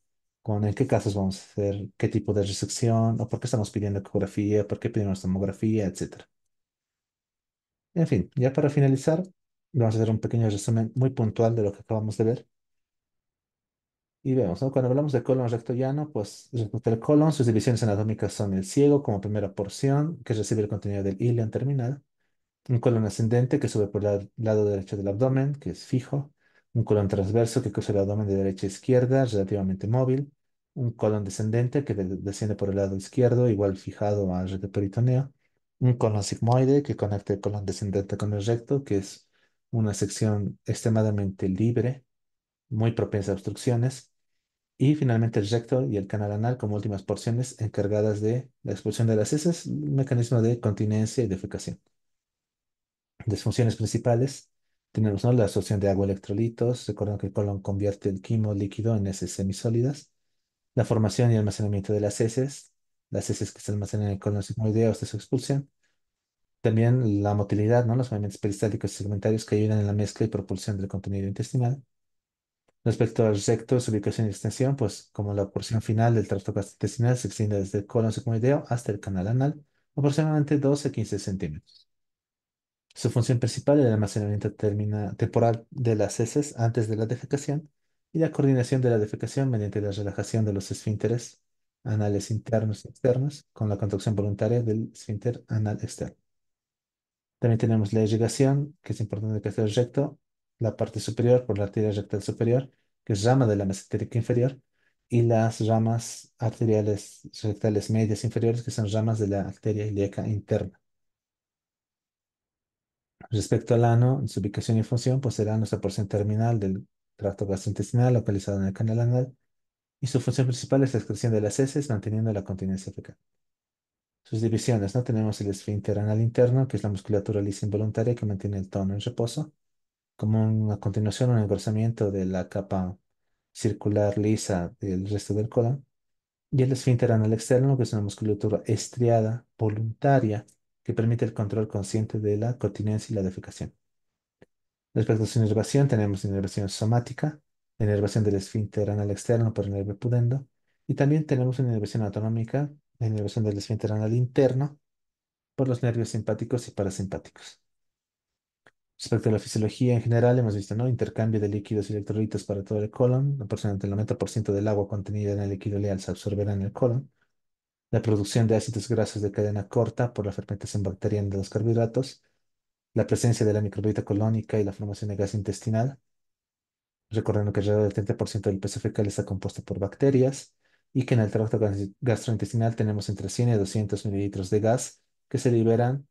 con en qué casos vamos a hacer, qué tipo de resección o por qué estamos pidiendo ecografía, por qué pedimos tomografía, etcétera. En fin, ya para finalizar, vamos a hacer un pequeño resumen muy puntual de lo que acabamos de ver. Y vemos, ¿no? Cuando hablamos de colon recto llano, pues respecto al colon, sus divisiones anatómicas son el ciego como primera porción, que recibe el contenido del ileón terminal, un colon ascendente que sube por el lado derecho del abdomen, que es fijo, un colon transverso que cruza el abdomen de derecha a izquierda, relativamente móvil, un colon descendente que desciende por el lado izquierdo, igual fijado al recto peritoneo, un colon sigmoide que conecta el colon descendente con el recto, que es una sección extremadamente libre, muy propensa a obstrucciones y finalmente el recto y el canal anal como últimas porciones encargadas de la expulsión de las heces, un mecanismo de continencia y defecación. De funciones principales tenemos, ¿no?, la absorción de agua, electrolitos, recordando que el colon convierte el quimo líquido en heces semisólidas, la formación y almacenamiento de las heces que se almacenan en el colon sigmoideo hasta su expulsión, también la motilidad, ¿no?, los movimientos peristálticos y segmentarios que ayudan en la mezcla y propulsión del contenido intestinal. Respecto al recto, su ubicación y extensión, pues como la porción final del tracto gastrointestinal se extiende desde el colon sigmoideo hasta el canal anal, aproximadamente 12 a 15 centímetros. Su función principal es el almacenamiento temporal de las heces antes de la defecación y la coordinación de la defecación mediante la relajación de los esfínteres anales internos y externos con la contracción voluntaria del esfínter anal externo. También tenemos la irrigación, que es importante que esté recto, la parte superior por la arteria rectal superior, que es rama de la mesentérica inferior, y las ramas arteriales rectales medias inferiores, que son ramas de la arteria ilíaca interna. Respecto al ano, en su ubicación y función, pues será nuestra porción terminal del tracto gastrointestinal localizado en el canal anal, y su función principal es la excreción de las heces, manteniendo la continencia fecal. Sus divisiones, ¿no? Tenemos el esfínter anal interno, que es la musculatura lisa involuntaria que mantiene el tono en reposo como a continuación un engrosamiento de la capa circular lisa del resto del colon, y el esfínter anal externo, que es una musculatura estriada voluntaria que permite el control consciente de la continencia y la defecación. Respecto a su inervación, tenemos inervación somática, la inervación del esfínter anal externo por el nervio pudendo, y también tenemos una inervación autonómica, la inervación del esfínter anal interno por los nervios simpáticos y parasimpáticos. Respecto a la fisiología en general, hemos visto, ¿no?, intercambio de líquidos y electrolitos para todo el colon. Aproximadamente el 90% del agua contenida en el líquido ileal se absorberá en el colon. La producción de ácidos grasos de cadena corta por la fermentación bacteriana de los carbohidratos. La presencia de la microbiota colónica y la formación de gas intestinal. Recordando que alrededor del 30% del peso fecal está compuesto por bacterias y que en el tracto gastrointestinal tenemos entre 100 y 200 mililitros de gas que se liberan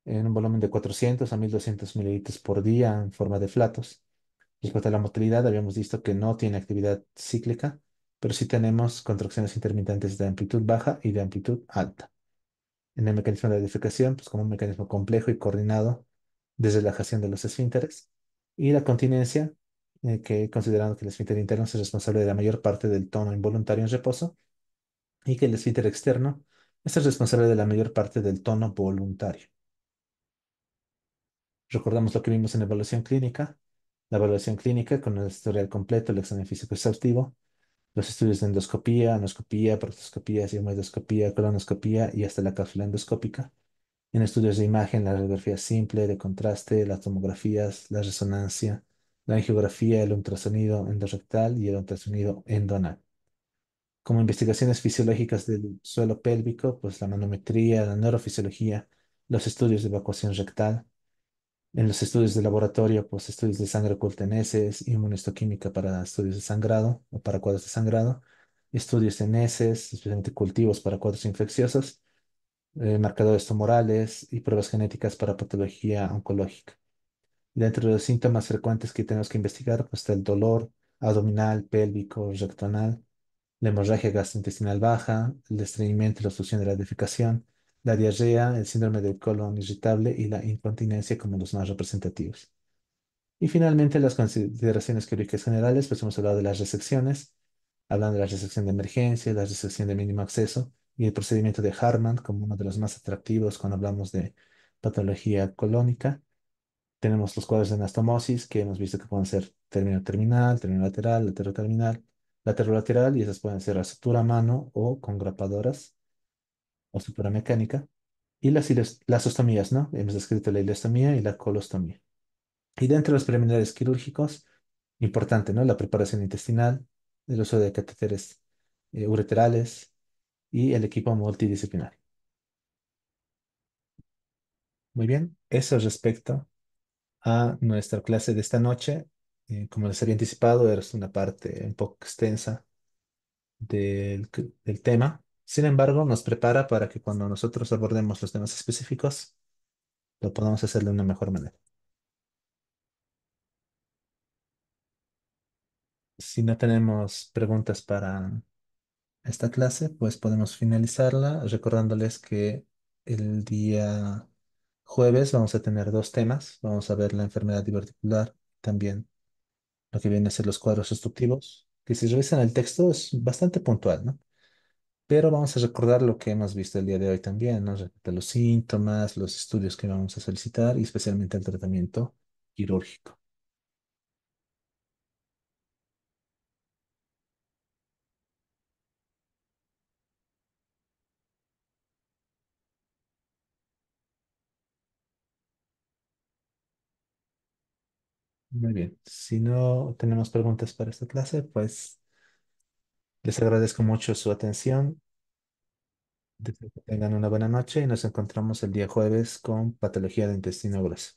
en un volumen de 400 a 1200 mililitros por día en forma de flatos. Respecto a la motilidad, habíamos visto que no tiene actividad cíclica, pero sí tenemos contracciones intermitentes de amplitud baja y de amplitud alta. En el mecanismo de la defecación, pues como un mecanismo complejo y coordinado de relajación de los esfínteres. Y la continencia, que considerando que el esfínter interno es responsable de la mayor parte del tono involuntario en reposo y que el esfínter externo es el responsable de la mayor parte del tono voluntario. Recordamos lo que vimos en la evaluación clínica. La evaluación clínica con el historial completo, el examen físico exhaustivo, los estudios de endoscopía, anoscopía, proctoscopía, sigmoidoscopía, colonoscopía y hasta la cápsula endoscópica. En estudios de imagen, la radiografía simple, de contraste, las tomografías, la resonancia, la angiografía, el ultrasonido endorrectal y el ultrasonido endoanal. Como investigaciones fisiológicas del suelo pélvico, pues la manometría, la neurofisiología, los estudios de evacuación rectal. En los estudios de laboratorio, pues estudios de sangre oculta en heces, inmunohistoquímica para estudios de sangrado o para cuadros de sangrado, estudios en heces, especialmente cultivos para cuadros infecciosos, marcadores tumorales y pruebas genéticas para patología oncológica. Dentro de los síntomas frecuentes que tenemos que investigar, pues está el dolor abdominal, pélvico, rectoanal, la hemorragia gastrointestinal baja, el estreñimiento y la obstrucción de la defecación, la diarrea, el síndrome del colon irritable y la incontinencia como los más representativos. Y finalmente, las consideraciones quirúrgicas generales, pues hemos hablado de las resecciones, hablando de la resección de emergencia, la resección de mínimo acceso y el procedimiento de Hartmann como uno de los más atractivos cuando hablamos de patología colónica. Tenemos los cuadros de anastomosis, que hemos visto que pueden ser término terminal, término lateral, lateroterminal, laterolateral, y esas pueden ser a sutura a mano o con grapadoras o sutura mecánica. Y las ostomías, ¿no? Hemos descrito la ileostomía y la colostomía. Y dentro de los preliminares quirúrgicos, importante, ¿no? La preparación intestinal, el uso de catéteres ureterales y el equipo multidisciplinar. Muy bien, eso respecto a nuestra clase de esta noche. Como les había anticipado, es una parte un poco extensa del tema. Sin embargo, nos prepara para que cuando nosotros abordemos los temas específicos, lo podamos hacer de una mejor manera. Si no tenemos preguntas para esta clase, pues podemos finalizarla recordándoles que el día jueves vamos a tener dos temas. Vamos a ver la enfermedad diverticular, también lo que viene a ser los cuadros obstructivos, que si revisan el texto es bastante puntual, ¿no? Pero vamos a recordar lo que hemos visto el día de hoy también, ¿no? Respecto a los síntomas, los estudios que vamos a solicitar y especialmente el tratamiento quirúrgico. Muy bien. Si no tenemos preguntas para esta clase, pues les agradezco mucho su atención. Deseo que tengan una buena noche y nos encontramos el día jueves con patología de intestino grueso.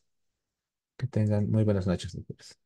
Que tengan muy buenas noches, doctores.